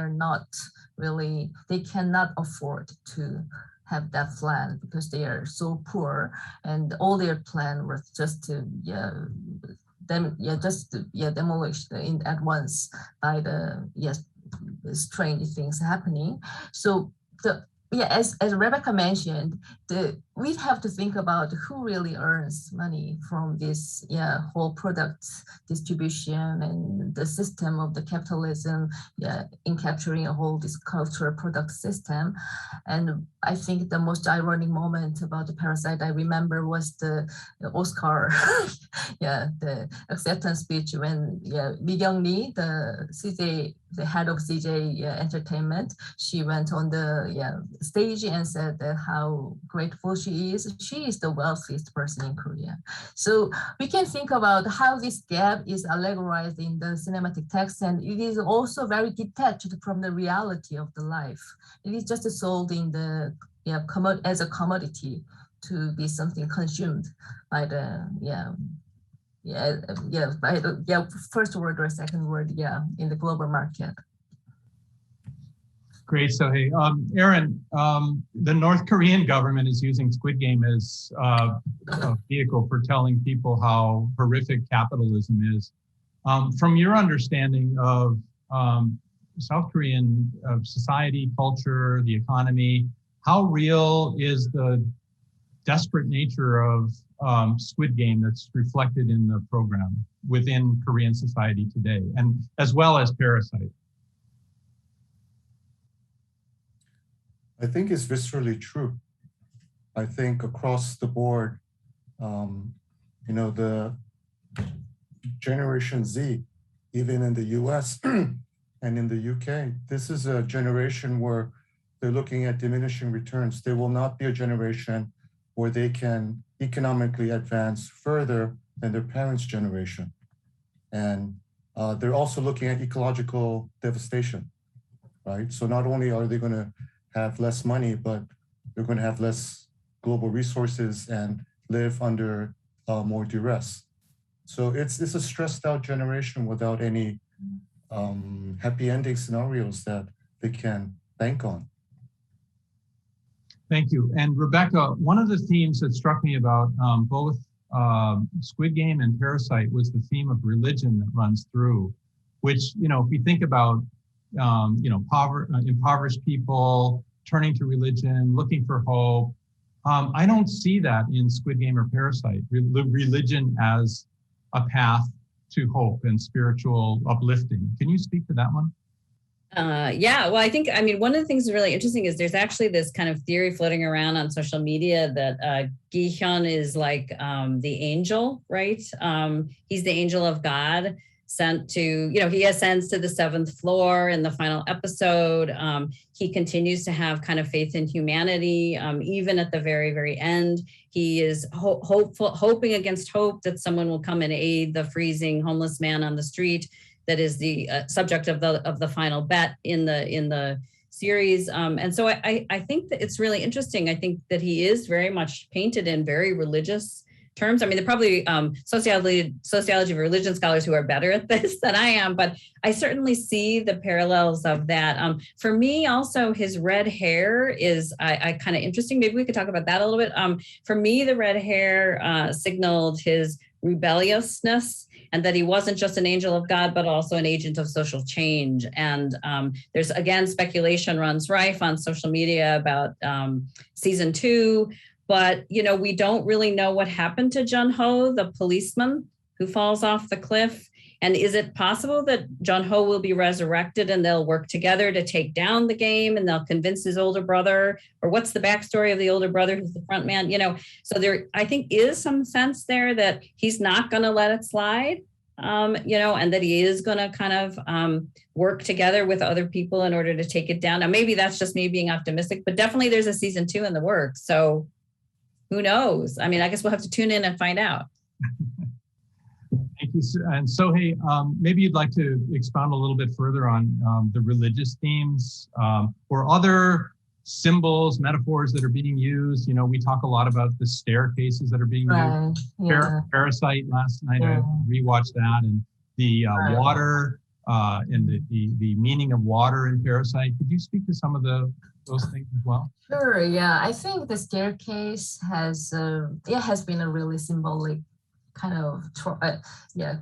cannot afford to have that plan because they are so poor, and all their plan was just to demolish at once by the strange things happening. So as Rebecca mentioned, we have to think about who really earns money from this whole product distribution and the system of the capitalism in capturing a whole this cultural product system. And I think the most ironic moment about the Parasite I remember was the Oscar the acceptance speech when Mi Kyung-lee, the head of CJ Entertainment, she went on the stage and said that how grateful she is. She is the wealthiest person in Korea. So we can think about how this gap is allegorized in the cinematic text, and it is also very detached from the reality of the life. It is just sold in the as a commodity to be something consumed by the by the first word or second word in the global market. Great. So hey, Aaron, the North Korean government is using Squid Game as a vehicle for telling people how horrific capitalism is. From your understanding of South Korean society, culture, the economy, how real is the desperate nature of Squid Game that's reflected in the program within Korean society today, and as well as Parasite? I think it's viscerally true. I think across the board, the Generation Z, even in the US and in the UK, this is a generation where they're looking at diminishing returns. There will not be a generation where they can economically advance further than their parents' generation. And they're also looking at ecological devastation, right? So not only are they going to have less money, but they're going to have less global resources and live under more duress. So it's a stressed out generation without any happy ending scenarios that they can bank on. Thank you. And Rebecca, one of the themes that struck me about both Squid Game and Parasite was the theme of religion that runs through, which, if we think about, impoverished people turning to religion, looking for hope, I don't see that in Squid Game or Parasite, religion as a path to hope and spiritual uplifting. Can you speak to that one? Yeah, well, one of the things that's really interesting is there's actually this kind of theory floating around on social media that Gi-hyun is like the angel, right? He's the angel of God sent to, he ascends to the 7th floor in the final episode. He continues to have kind of faith in humanity. Even at the very, very end, he is hoping against hope that someone will come and aid the freezing homeless man on the street. That is the subject of the final bet in the series. And so I think that it's really interesting. I think that he is very much painted in very religious terms. I mean, there are probably sociology of religion scholars who are better at this than I am, but I certainly see the parallels of that. For me, also, his red hair is I kind of interesting. Maybe we could talk about that a little bit. For me, the red hair signaled his rebelliousness, and that he wasn't just an angel of God, but also an agent of social change. And there's, again, speculation runs rife on social media about season 2, but, we don't really know what happened to Joon-ho, the policeman who falls off the cliff. And is it possible that Joon-ho will be resurrected and they'll work together to take down the game and they'll convince his older brother? Or what's the backstory of the older brother who's the front man? So there, I think, is some sense there that he's not going to let it slide, and that he is going to kind of work together with other people in order to take it down. Now, maybe that's just me being optimistic, but definitely there's a season 2 in the works. So who knows? I mean, I guess we'll have to tune in and find out. Thank you. And Sohei, maybe you'd like to expound a little bit further on the religious themes or other symbols, metaphors that are being used. We talk a lot about the staircases that are being used. Yeah. Parasite last night, I rewatched that, and the water and the meaning of water in Parasite. Could you speak to some of those things as well? Sure. Yeah, I think the staircase has been a really symbolic kind of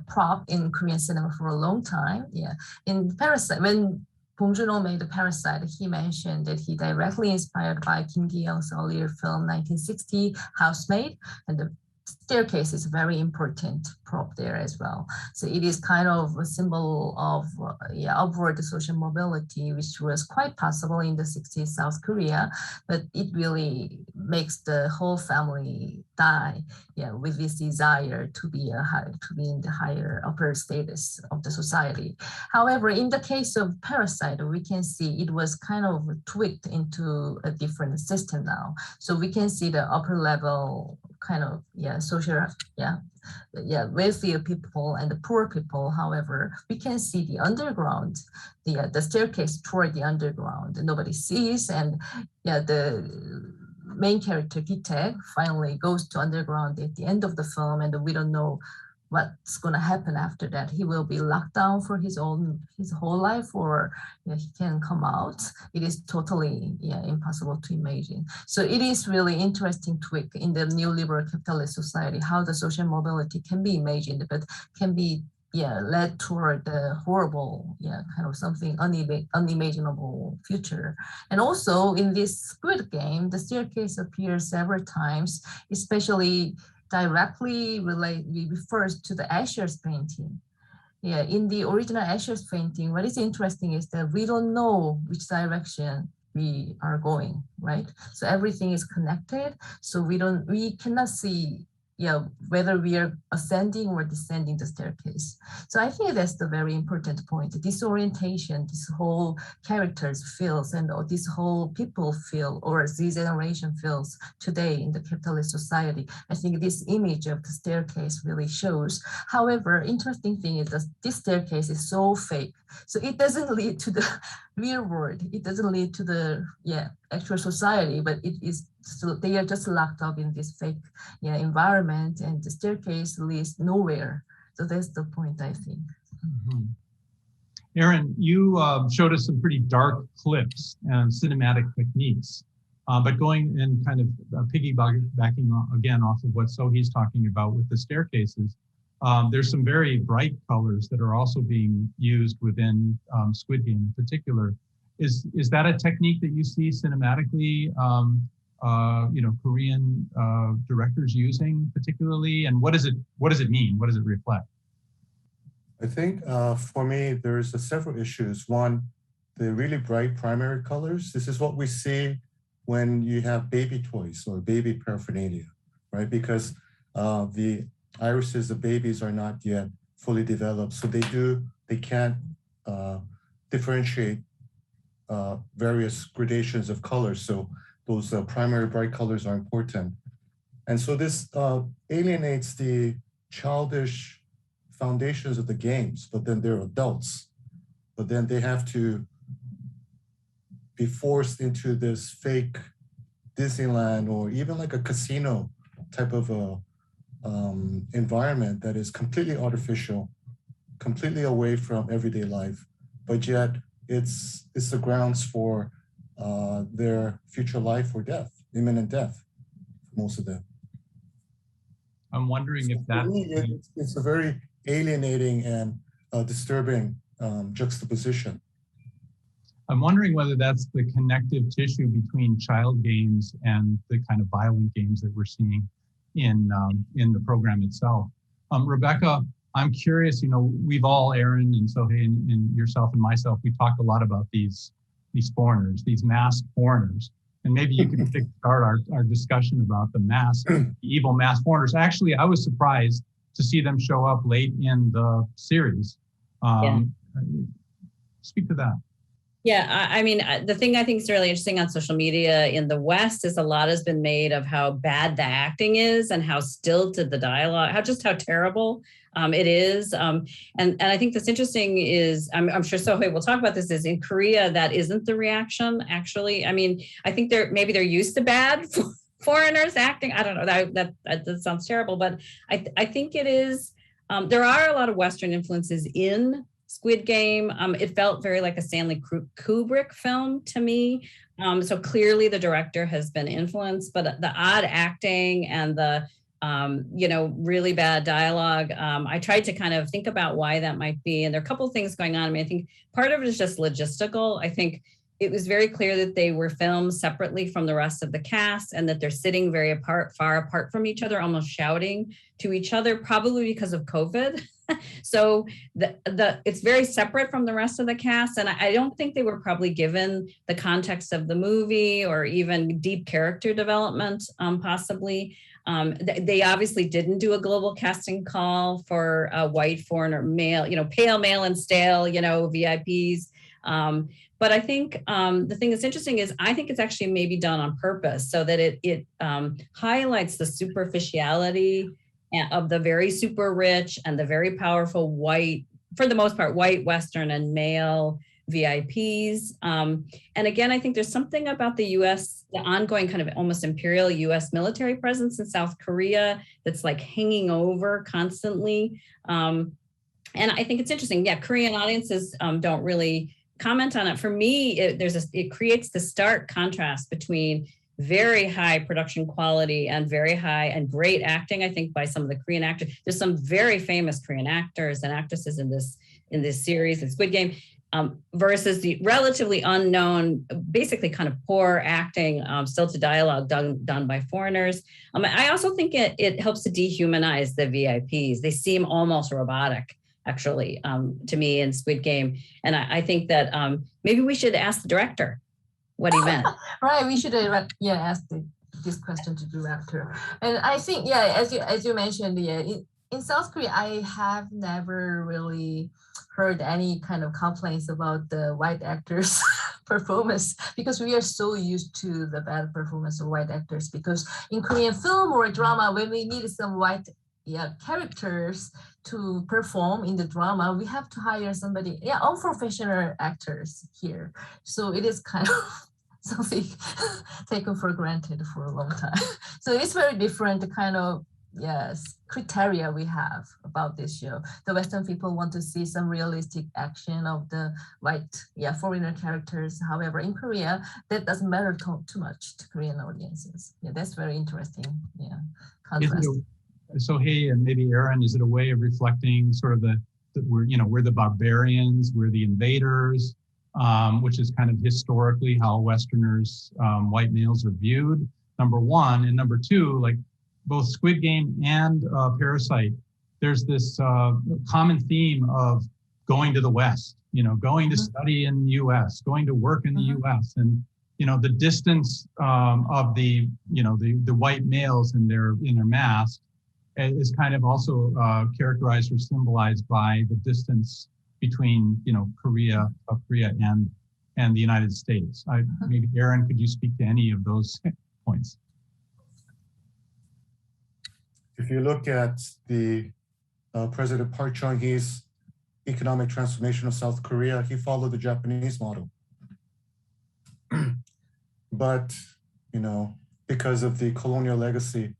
prop in Korean cinema for a long time. Yeah, in Parasite, when Bong Joon-ho made the Parasite, he mentioned that he directly inspired by Kim Ki-young's earlier film 1960 Housemaid, and the staircase is a very important prop there as well. So it is kind of a symbol of upward social mobility, which was quite possible in the 60s South Korea, but it really makes the whole family die, with this desire to be in the higher upper status of the society. However, in the case of Parasite, we can see it was kind of tweaked into a different system now. So we can see the upper level kind of social wealthier people and the poor people. However, we can see the underground, the staircase toward the underground, and nobody sees, and the main character Ki-taek finally goes to underground at the end of the film, and we don't know what's going to happen after that. He will be locked down for his whole life, or he can come out. It is totally impossible to imagine. So it is really interesting tweak in the neoliberal capitalist society, how the social mobility can be imagined, but can be led toward the horrible, kind of something unimaginable future. And also in this Squid Game, the staircase appears several times, especially directly refers to the Asher's painting. In the original Asher's painting, what is interesting is that we don't know which direction we are going, right? So everything is connected. So we cannot see whether we are ascending or descending the staircase. So I think that's the very important point. The disorientation, this whole characters feels and this whole people feel, or Z generation feels today in the capitalist society. I think this image of the staircase really shows. However, interesting thing is that this staircase is so fake. So it doesn't lead to the real world. It doesn't lead to the actual society, but it is, so they are just locked up in this fake environment, and the staircase leads nowhere. So that's the point, I think. Mm-hmm. Aaron, you showed us some pretty dark clips and cinematic techniques, but going and kind of piggybacking again off of what Sohee's talking about with the staircases, there's some very bright colors that are also being used within Squid Game in particular. Is that a technique that you see cinematically, Korean directors using particularly, and what does it mean? What does it reflect? I think for me, there's several issues. One, the really bright primary colors. This is what we see when you have baby toys or baby paraphernalia, right? Because the irises of babies are not yet fully developed, so they can't differentiate various gradations of colors. So those primary bright colors are important. And so this alienates the childish foundations of the games, but then they're adults. But then they have to be forced into this fake Disneyland or even like a casino type of a environment that is completely artificial, completely away from everyday life, but yet it's the grounds for their future life or death, imminent death, most of them. I'm wondering if that... It's a very alienating and disturbing juxtaposition. I'm wondering whether that's the connective tissue between child games and the kind of violent games that we're seeing in the program itself. Rebecca, I'm curious, we've all, Aaron and Sohee and yourself and myself, we talked a lot about these foreigners, these masked foreigners. And maybe you could start our discussion about the evil masked foreigners. Actually, I was surprised to see them show up late in the series. Speak to that. Yeah, I mean, the thing I think is really interesting on social media in the West is a lot has been made of how bad the acting is and how stilted the dialogue, how terrible it is. And I think that's interesting is, I'm sure Sohee will talk about this, is in Korea, that isn't the reaction, actually. I mean, I think maybe they're used to bad foreigners acting. I don't know, that sounds terrible, but I think it is, there are a lot of Western influences in Squid Game. It felt very like a Stanley Kubrick film to me. So clearly the director has been influenced, but the odd acting and the, really bad dialogue, I tried to kind of think about why that might be. And there are a couple of things going on. I mean, I think part of it is just logistical. I think it was very clear that they were filmed separately from the rest of the cast and that they're sitting very far apart from each other, almost shouting to each other, probably because of COVID. So it's very separate from the rest of the cast. And I don't think they were probably given the context of the movie or even deep character development, possibly. They obviously didn't do a global casting call for a white foreigner male, pale male and stale, VIPs. But I think the thing that's interesting is I think it's actually maybe done on purpose so that it highlights the superficiality of the very super rich and the very powerful white, for the most part, white, Western and male VIPs. And again, I think there's something about the US, the ongoing kind of almost imperial US military presence in South Korea that's like hanging over constantly. And I think it's interesting. Yeah, Korean audiences don't really comment on it. For me, it creates the stark contrast between very high production quality and very high and great acting, I think, by some of the Korean actors. There's some very famous Korean actors and actresses in this series, in Squid Game, versus the relatively unknown, basically kind of poor acting, still to dialogue done by foreigners. I also think it helps to dehumanize the VIPs. They seem almost robotic, actually, to me in Squid Game. And I think that maybe we should ask the director what he meant. Right, we should ask the this question to director. And I think, yeah, as you mentioned, yeah, in South Korea, I have never really heard any kind of complaints about the white actors' performance, because we are so used to the bad performance of white actors. Because in Korean film or drama, when we need some white characters to perform in the drama, we have to hire somebody, unprofessional actors here. So it is kind of something taken for granted for a long time. So it's very different kind of, criteria we have about this show. The Western people want to see some realistic action of the white, foreigner characters. However, in Korea, that doesn't matter too much to Korean audiences. Yeah, that's very interesting. Yeah, contrast. So hey, and maybe Aaron, is it a way of reflecting sort of that we're the barbarians, we're the invaders, which is kind of historically how Westerners, white males are viewed, number one. And number two, like both Squid Game and Parasite, there's this common theme of going to the West, going to study in the US, going to work in the US. And, the distance of the white males in their mask is kind of also characterized or symbolized by the distance between, Korea and the United States. Maybe Aaron, could you speak to any of those points? If you look at the President Park Chung-hee's economic transformation of South Korea, he followed the Japanese model. But, because of the colonial legacy,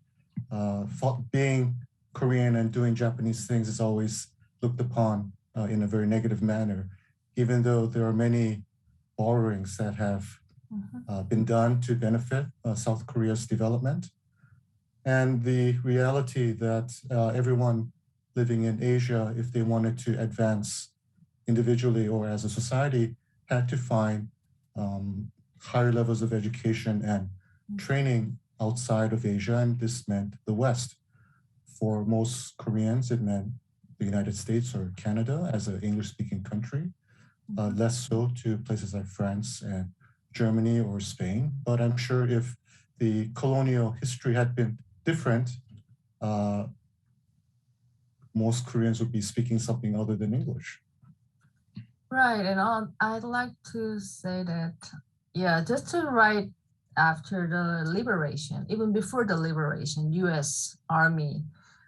being Korean and doing Japanese things is always looked upon in a very negative manner, even though there are many borrowings that have been done to benefit South Korea's development. And the reality that everyone living in Asia, if they wanted to advance individually or as a society, had to find higher levels of education and training outside of Asia, and this meant the West. For most Koreans, it meant the United States or Canada as an English-speaking country, less so to places like France and Germany or Spain. But I'm sure if the colonial history had been different, most Koreans would be speaking something other than English. Right, and I'd like to say that, just to write after the liberation, even before the liberation, U.S. Army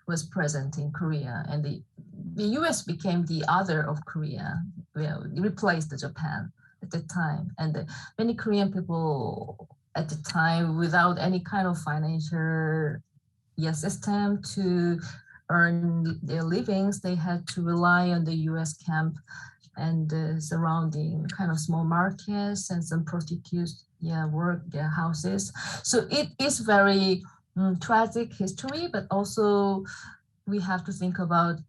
was present in Korea, and the U.S. became the other of Korea, it replaced Japan at the time. And many Korean people at the time, without any kind of financial system to earn their livings, they had to rely on the U.S. camp and surrounding kind of small markets and some prostitutes work their houses. So it is very tragic history, but also we have to think about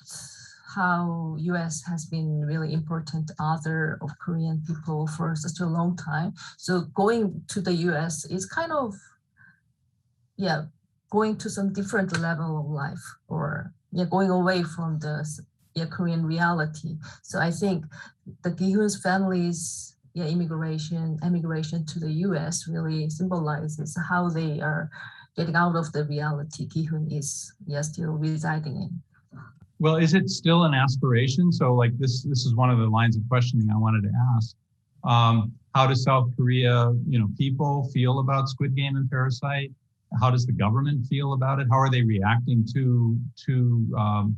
how U.S. has been really important author of Korean people for such a long time. So going to the U.S. is kind of going to some different level of life, or going away from the Korean reality. So I think the Gi-hun's family's immigration to the U.S. really symbolizes how they are getting out of the reality Gi-hun is still residing in. Well, is it still an aspiration? So like this is one of the lines of questioning I wanted to ask. How does South Korea, people feel about Squid Game and Parasite? How does the government feel about it? How are they reacting to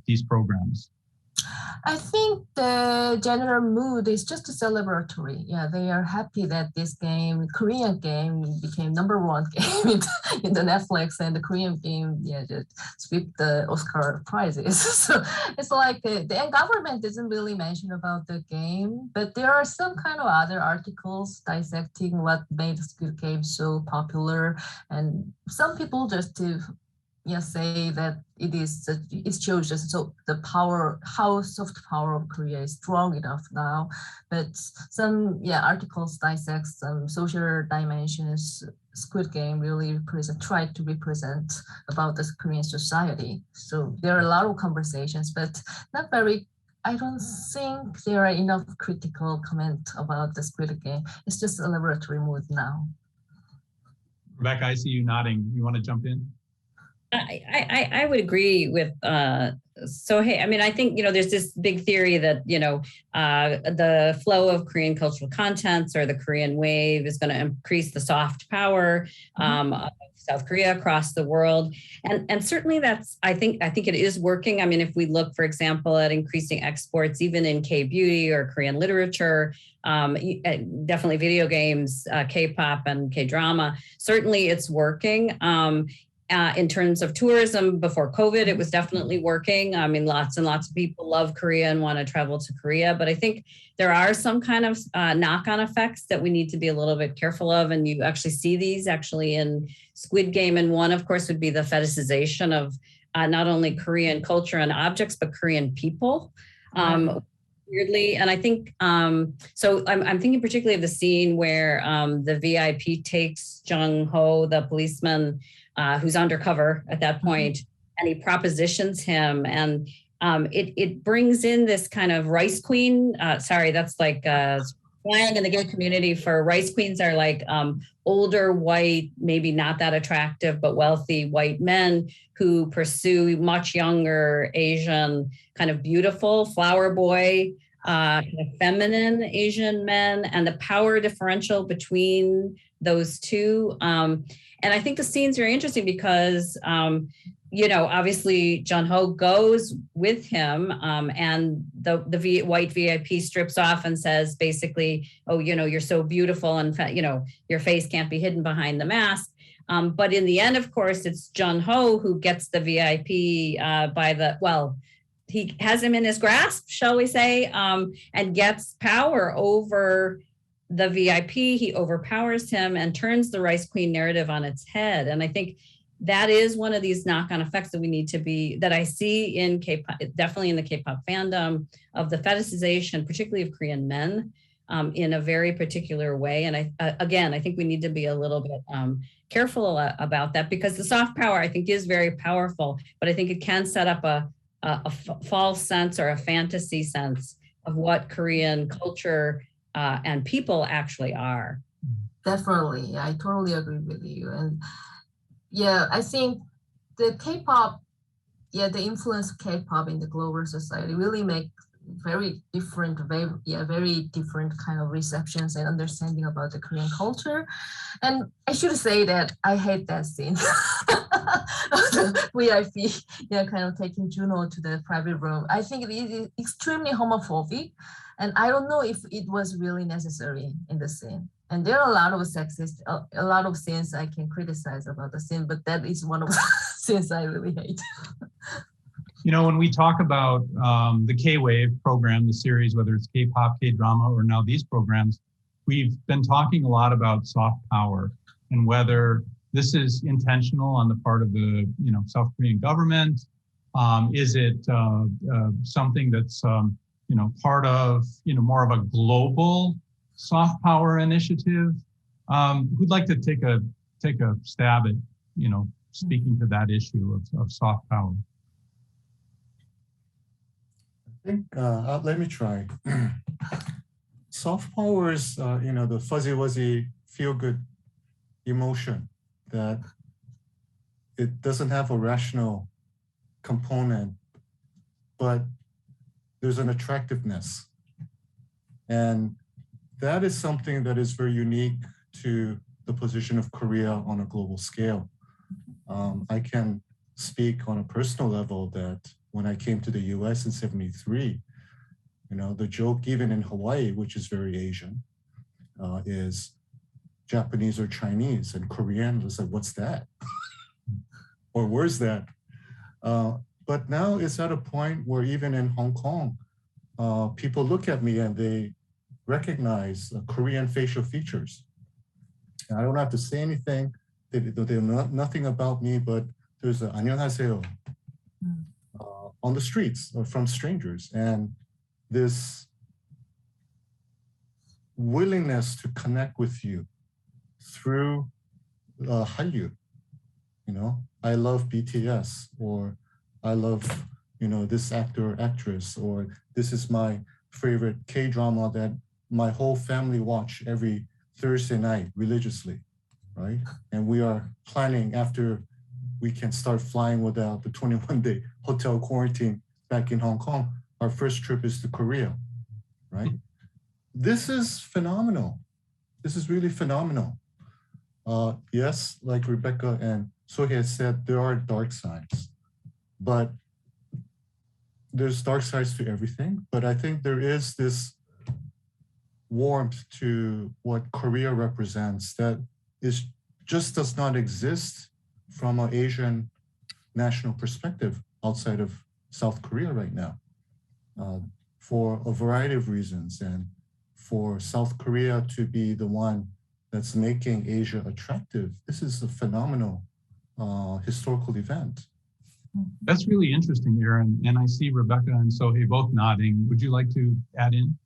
these programs? I think the general mood is just celebratory. They are happy that this game, Korean game, became #1 game in the Netflix, and the Korean game, just swept the Oscar prizes. So it's like the government doesn't really mention about the game, but there are some kind of other articles dissecting what made Squid Game so popular, and some people just say that it shows just so the power, how soft power of Korea is strong enough now. But some articles dissect some social dimensions Squid Game really tried to represent about the Korean society. So there are a lot of conversations, but not very. I don't think there are enough critical comment about the Squid Game. It's just a celebratory mood now. Rebecca, I see you nodding. You want to jump in? I would agree with Sohei. I mean, I think, there's this big theory that, the flow of Korean cultural contents or the Korean wave is going to increase the soft power of South Korea across the world. And certainly I think it is working. I mean, if we look, for example, at increasing exports, even in K-beauty or Korean literature, definitely video games, K-pop and K-drama, certainly it's working. In terms of tourism before COVID, it was definitely working. I mean, lots and lots of people love Korea and want to travel to Korea, but I think there are some kind of knock-on effects that we need to be a little bit careful of. And you actually see these actually in Squid Game. And one, of course, would be the fetishization of not only Korean culture and objects, but Korean people. Weirdly, and I think, so I'm thinking particularly of the scene where the VIP takes Joon-ho, the policeman, who's undercover at that point, and he propositions him, and it brings in this kind of rice queen. Sorry, that's like slang in the gay community for rice queens are like older white, maybe not that attractive, but wealthy white men who pursue much younger Asian, kind of beautiful flower boy, kind of feminine Asian men, and the power differential between those two. And I think the scene's very interesting because, obviously Joon-ho goes with him, and the white VIP strips off and says basically, oh, you're so beautiful, and your face can't be hidden behind the mask. But in the end, of course, it's Joon-ho who gets the VIP he has him in his grasp, shall we say, and gets power over the VIP. He overpowers him and turns the Rice Queen narrative on its head. And I think that is one of these knock-on effects that I see in K-pop, definitely in the K-pop fandom, of the fetishization, particularly of Korean men, in a very particular way. And I think we need to be a little bit careful about that, because the soft power, I think, is very powerful, but I think it can set up a false sense or a fantasy sense of what Korean culture and people actually are. Definitely, I totally agree with you. And yeah, I think the K-pop, the influence of K-pop in the global society really make very different kind of receptions and understanding about the Korean culture. And I should say that I hate that scene. The VIP, kind of taking Joon-ho to the private room. I think it is extremely homophobic, and I don't know if it was really necessary in the scene. And there are a lot of sexist, a lot of scenes I can criticize about the scene, but that is one of the scenes I really hate. When we talk about the K-Wave program, the series, whether it's K-pop, K-drama, or now these programs, we've been talking a lot about soft power and whether this is intentional on the part of the South Korean government. Is it something that's part of more of a global soft power initiative? Who'd like to take a stab at speaking to that issue of soft power? I think let me try. Soft power is the fuzzy-wuzzy feel-good emotion that it doesn't have a rational component, but there's an attractiveness. And that is something that is very unique to the position of Korea on a global scale. I can speak on a personal level that when I came to the US in '73, the joke even in Hawaii, which is very Asian, is Japanese or Chinese, and Korean was like, what's that? Or where's that? But now it's at a point where even in Hong Kong, people look at me and they recognize Korean facial features. And I don't have to say anything. They know nothing about me, but there's an 안녕하세요 on the streets or from strangers. And this willingness to connect with you through Hallyu, I love BTS, or I love, this actor or actress, or this is my favorite K-drama that my whole family watch every Thursday night religiously. right? And we are planning after we can start flying without the 21-day hotel quarantine back in Hong Kong. Our first trip is to Korea, right? This is phenomenal. This is really phenomenal. Yes, like Rebecca and Sohye said, there are dark sides, but there's dark sides to everything. But I think there is this warmth to what Korea represents that just does not exist from an Asian national perspective outside of South Korea right now, for a variety of reasons. And for South Korea to be the one that's making Asia attractive, this is a phenomenal historical event. That's really interesting, Aaron. And I see Rebecca and Sohye both nodding. Would you like to add in?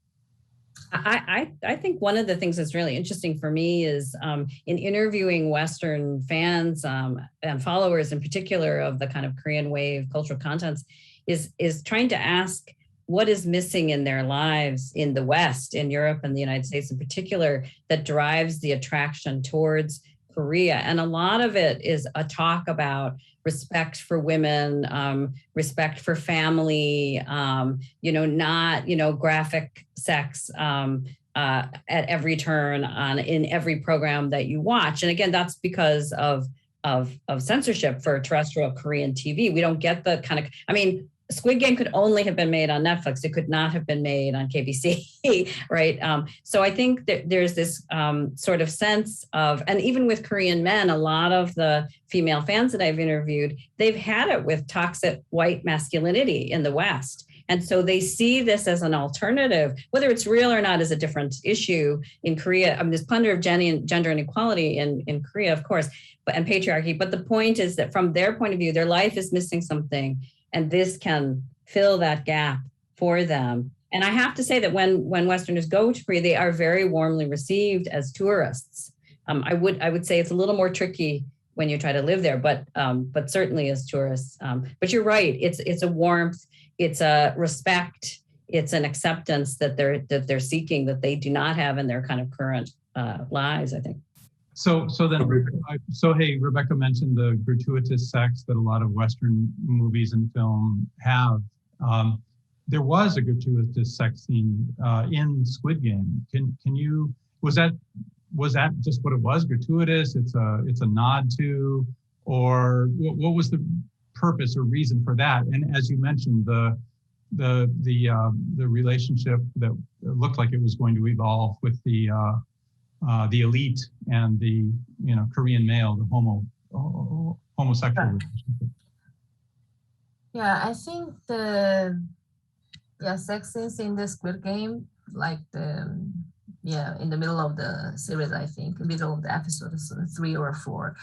I think one of the things that's really interesting for me is in interviewing Western fans and followers in particular of the kind of Korean wave cultural contents is trying to ask what is missing in their lives in the West, in Europe and the United States in particular, that drives the attraction towards Korea. And a lot of it is a talk about respect for women, respect for family, not, graphic sex at every turn in every program that you watch. And again, that's because of censorship for terrestrial Korean TV. We don't get the kind of, Squid Game could only have been made on Netflix. It could not have been made on KBC, right? So I think that there's this sort of sense of, and even with Korean men, a lot of the female fans that I've interviewed, they've had it with toxic white masculinity in the West. And so they see this as an alternative. Whether it's real or not is a different issue in Korea. There's plenty of gender inequality in Korea, of course, and patriarchy. But the point is that from their point of view, their life is missing something. And this can fill that gap for them. And I have to say that when Westerners go to Korea, they are very warmly received as tourists. I would say it's a little more tricky when you try to live there, but certainly as tourists. But you're right, it's a warmth, it's a respect, it's an acceptance that they're seeking that they do not have in their kind of current lives, I think. So hey, Rebecca mentioned the gratuitous sex that a lot of Western movies and film have. There was a gratuitous sex scene in Squid Game. Was that just what it was? Gratuitous? It's a nod to, or what was the purpose or reason for that? And as you mentioned, the relationship that looked like it was going to evolve with the elite and the Korean male, the homosexual relationship. Yeah, I think sex scenes in the Squid Game, like in the middle of the series, I think, middle of the episode 3 or 4.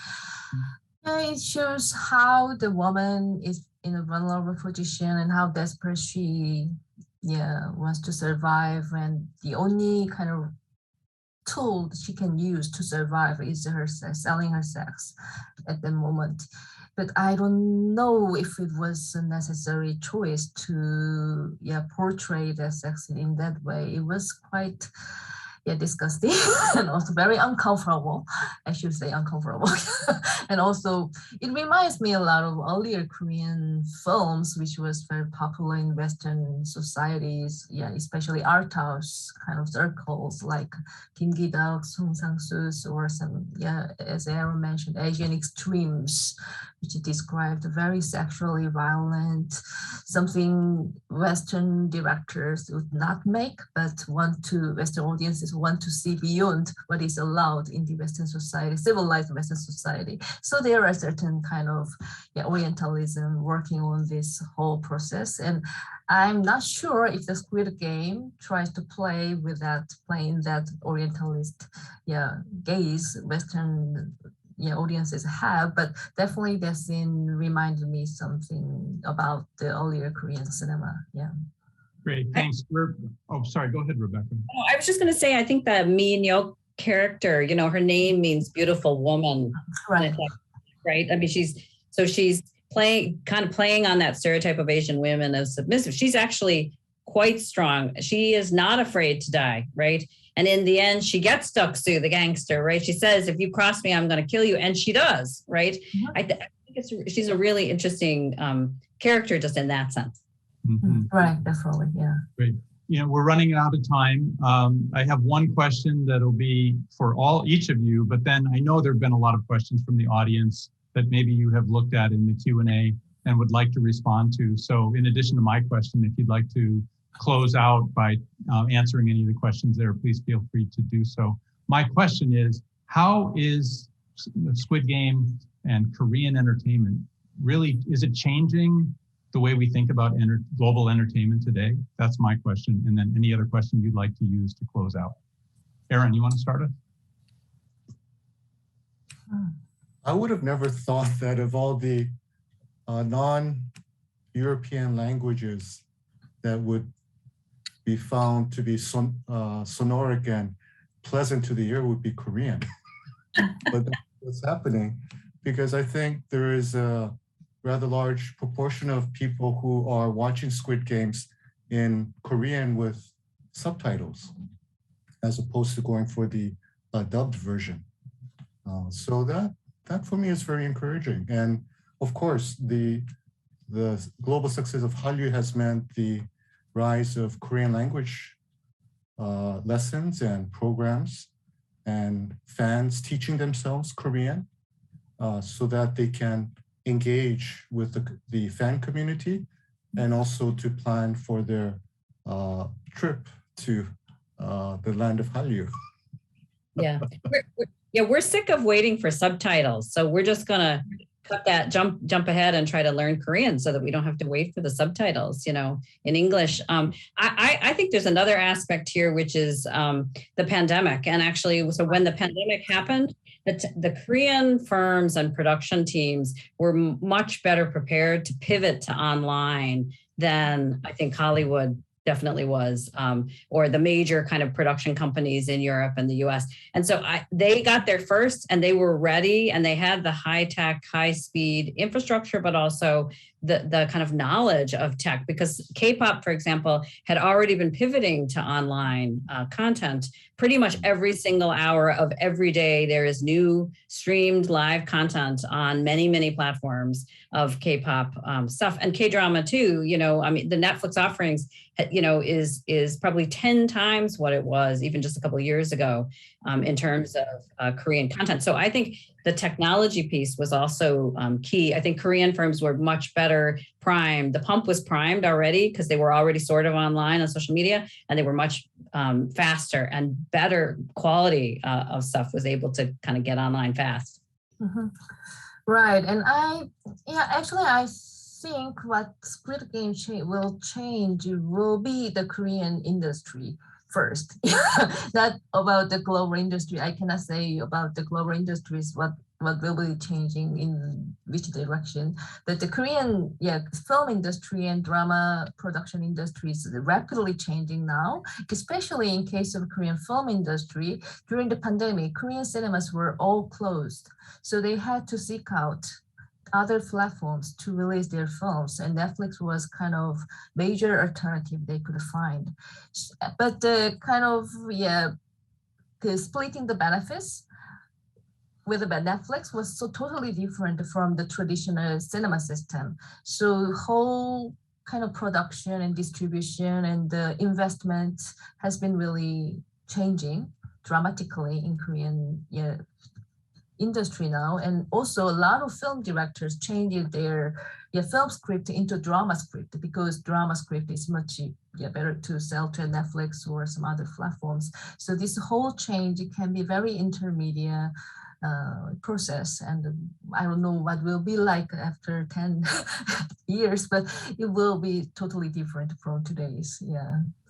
It shows how the woman is in a vulnerable position and how desperate she wants to survive, and the only kind of tool that she can use to survive is her sex, selling her sex at the moment. But I don't know if it was a necessary choice to portray the sex in that way. It was quite disgusting and also very uncomfortable. I should say uncomfortable. And also it reminds me a lot of earlier Korean films, which was very popular in Western societies, especially art house kind of circles like Kim Ki-duk, Song Sang-soo's, or some, as Aaron mentioned, Asian extremes, which described very sexually violent, something Western directors would not make, but Western audiences want to see beyond what is allowed in the Western society, civilized Western society. So there are certain kind of Orientalism working on this whole process. And I'm not sure if the Squid Game tries to play with that, playing that Orientalist gaze Western audiences have, but definitely that scene reminded me something about the earlier Korean cinema. Great, thanks. Sorry, go ahead, Rebecca. I was just going to say, I think the Min Yeok character, her name means beautiful woman. Right. Right. I mean, she's playing on that stereotype of Asian women as submissive. She's actually quite strong. She is not afraid to die, right? And in the end, she gets Deok-soo, the gangster, right? She says, if you cross me, I'm going to kill you. And she does, right? I think she's a really interesting character just in that sense. Right, definitely, yeah. Great. We're running out of time. I have one question that'll be for each of you, but then I know there've been a lot of questions from the audience that maybe you have looked at in the Q&A and would like to respond to. So in addition to my question, if you'd like to close out by answering any of the questions there, please feel free to do so. My question is, how is Squid Game and Korean entertainment really, is it changing the way we think about global entertainment today? That's my question. And then any other question you'd like to use to close out. Aaron, you want to start us? I would have never thought that of all the non-European languages that would be found to be sonoric and pleasant to the ear would be Korean. But that's what's happening, because I think there is a rather large proportion of people who are watching Squid Games in Korean with subtitles, as opposed to going for the dubbed version. So that for me is very encouraging. And of course, the global success of Hallyu has meant the rise of Korean language lessons and programs, and fans teaching themselves Korean so that they can engage with the fan community, and also to plan for their trip to the land of Hallyu. Yeah, we're sick of waiting for subtitles, so we're just gonna cut that jump ahead and try to learn Korean so that we don't have to wait for the subtitles, in English. I think there's another aspect here, which is the pandemic. And actually, so when the pandemic happened, the Korean firms and production teams were much better prepared to pivot to online than I think Hollywood definitely was, or the major kind of production companies in Europe and the US. And so they got there first, and they were ready, and they had the high-tech, high-speed infrastructure, but also the kind of knowledge of tech, because K-pop, for example, had already been pivoting to online content. Pretty much every single hour of every day, there is new streamed live content on many, many platforms of K-pop stuff, and K-drama too. The Netflix offerings, is probably 10 times what it was even just a couple of years ago in terms of Korean content. So I think the technology piece was also key. I think Korean firms were much better primed. The pump was primed already because they were already sort of online on social media, and they were much faster, and better quality of stuff was able to kind of get online fast. Mm-hmm. Right. And I think what Squid Game will change will be the Korean industry first. Not about the global industry. I cannot say about the global industries what will be changing in which direction. But the Korean film industry and drama production industry is rapidly changing now, especially in case of Korean film industry. During the pandemic, Korean cinemas were all closed. So they had to seek out other platforms to release their films, and Netflix was kind of major alternative they could find. But the kind of splitting the benefits with Netflix was so totally different from the traditional cinema system. So whole kind of production and distribution and the investment has been really changing dramatically in Korean industry now. And also a lot of film directors changed their film script into drama script, because drama script is much better to sell to Netflix or some other platforms. So this whole change can be very intermediate process, and I don't know what will be like after 10 years, but it will be totally different from today's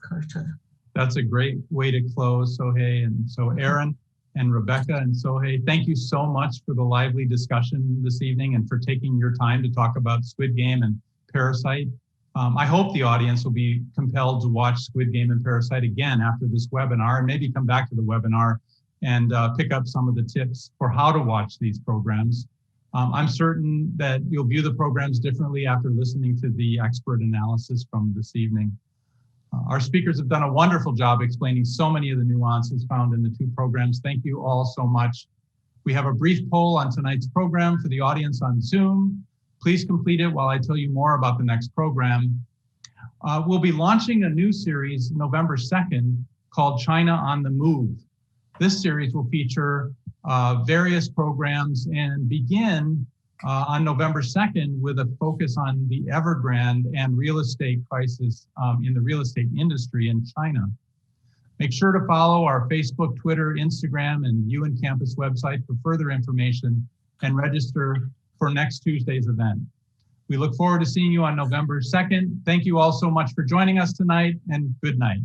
culture. That's a great way to close, Sohei. And so Aaron and Rebecca and Sohei, thank you so much for the lively discussion this evening and for taking your time to talk about Squid Game and Parasite. I hope the audience will be compelled to watch Squid Game and Parasite again after this webinar, and maybe come back to the webinar and pick up some of the tips for how to watch these programs. I'm certain that you'll view the programs differently after listening to the expert analysis from this evening. Our speakers have done a wonderful job explaining so many of the nuances found in the two programs. Thank you all so much. We have a brief poll on tonight's program for the audience on Zoom. Please complete it while I tell you more about the next program. We'll be launching a new series November 2nd called China on the Move. This series will feature various programs and begin on November 2nd with a focus on the Evergrande and real estate crisis in the real estate industry in China. Make sure to follow our Facebook, Twitter, Instagram, and UN Campus website for further information and register for next Tuesday's event. We look forward to seeing you on November 2nd. Thank you all so much for joining us tonight, and good night.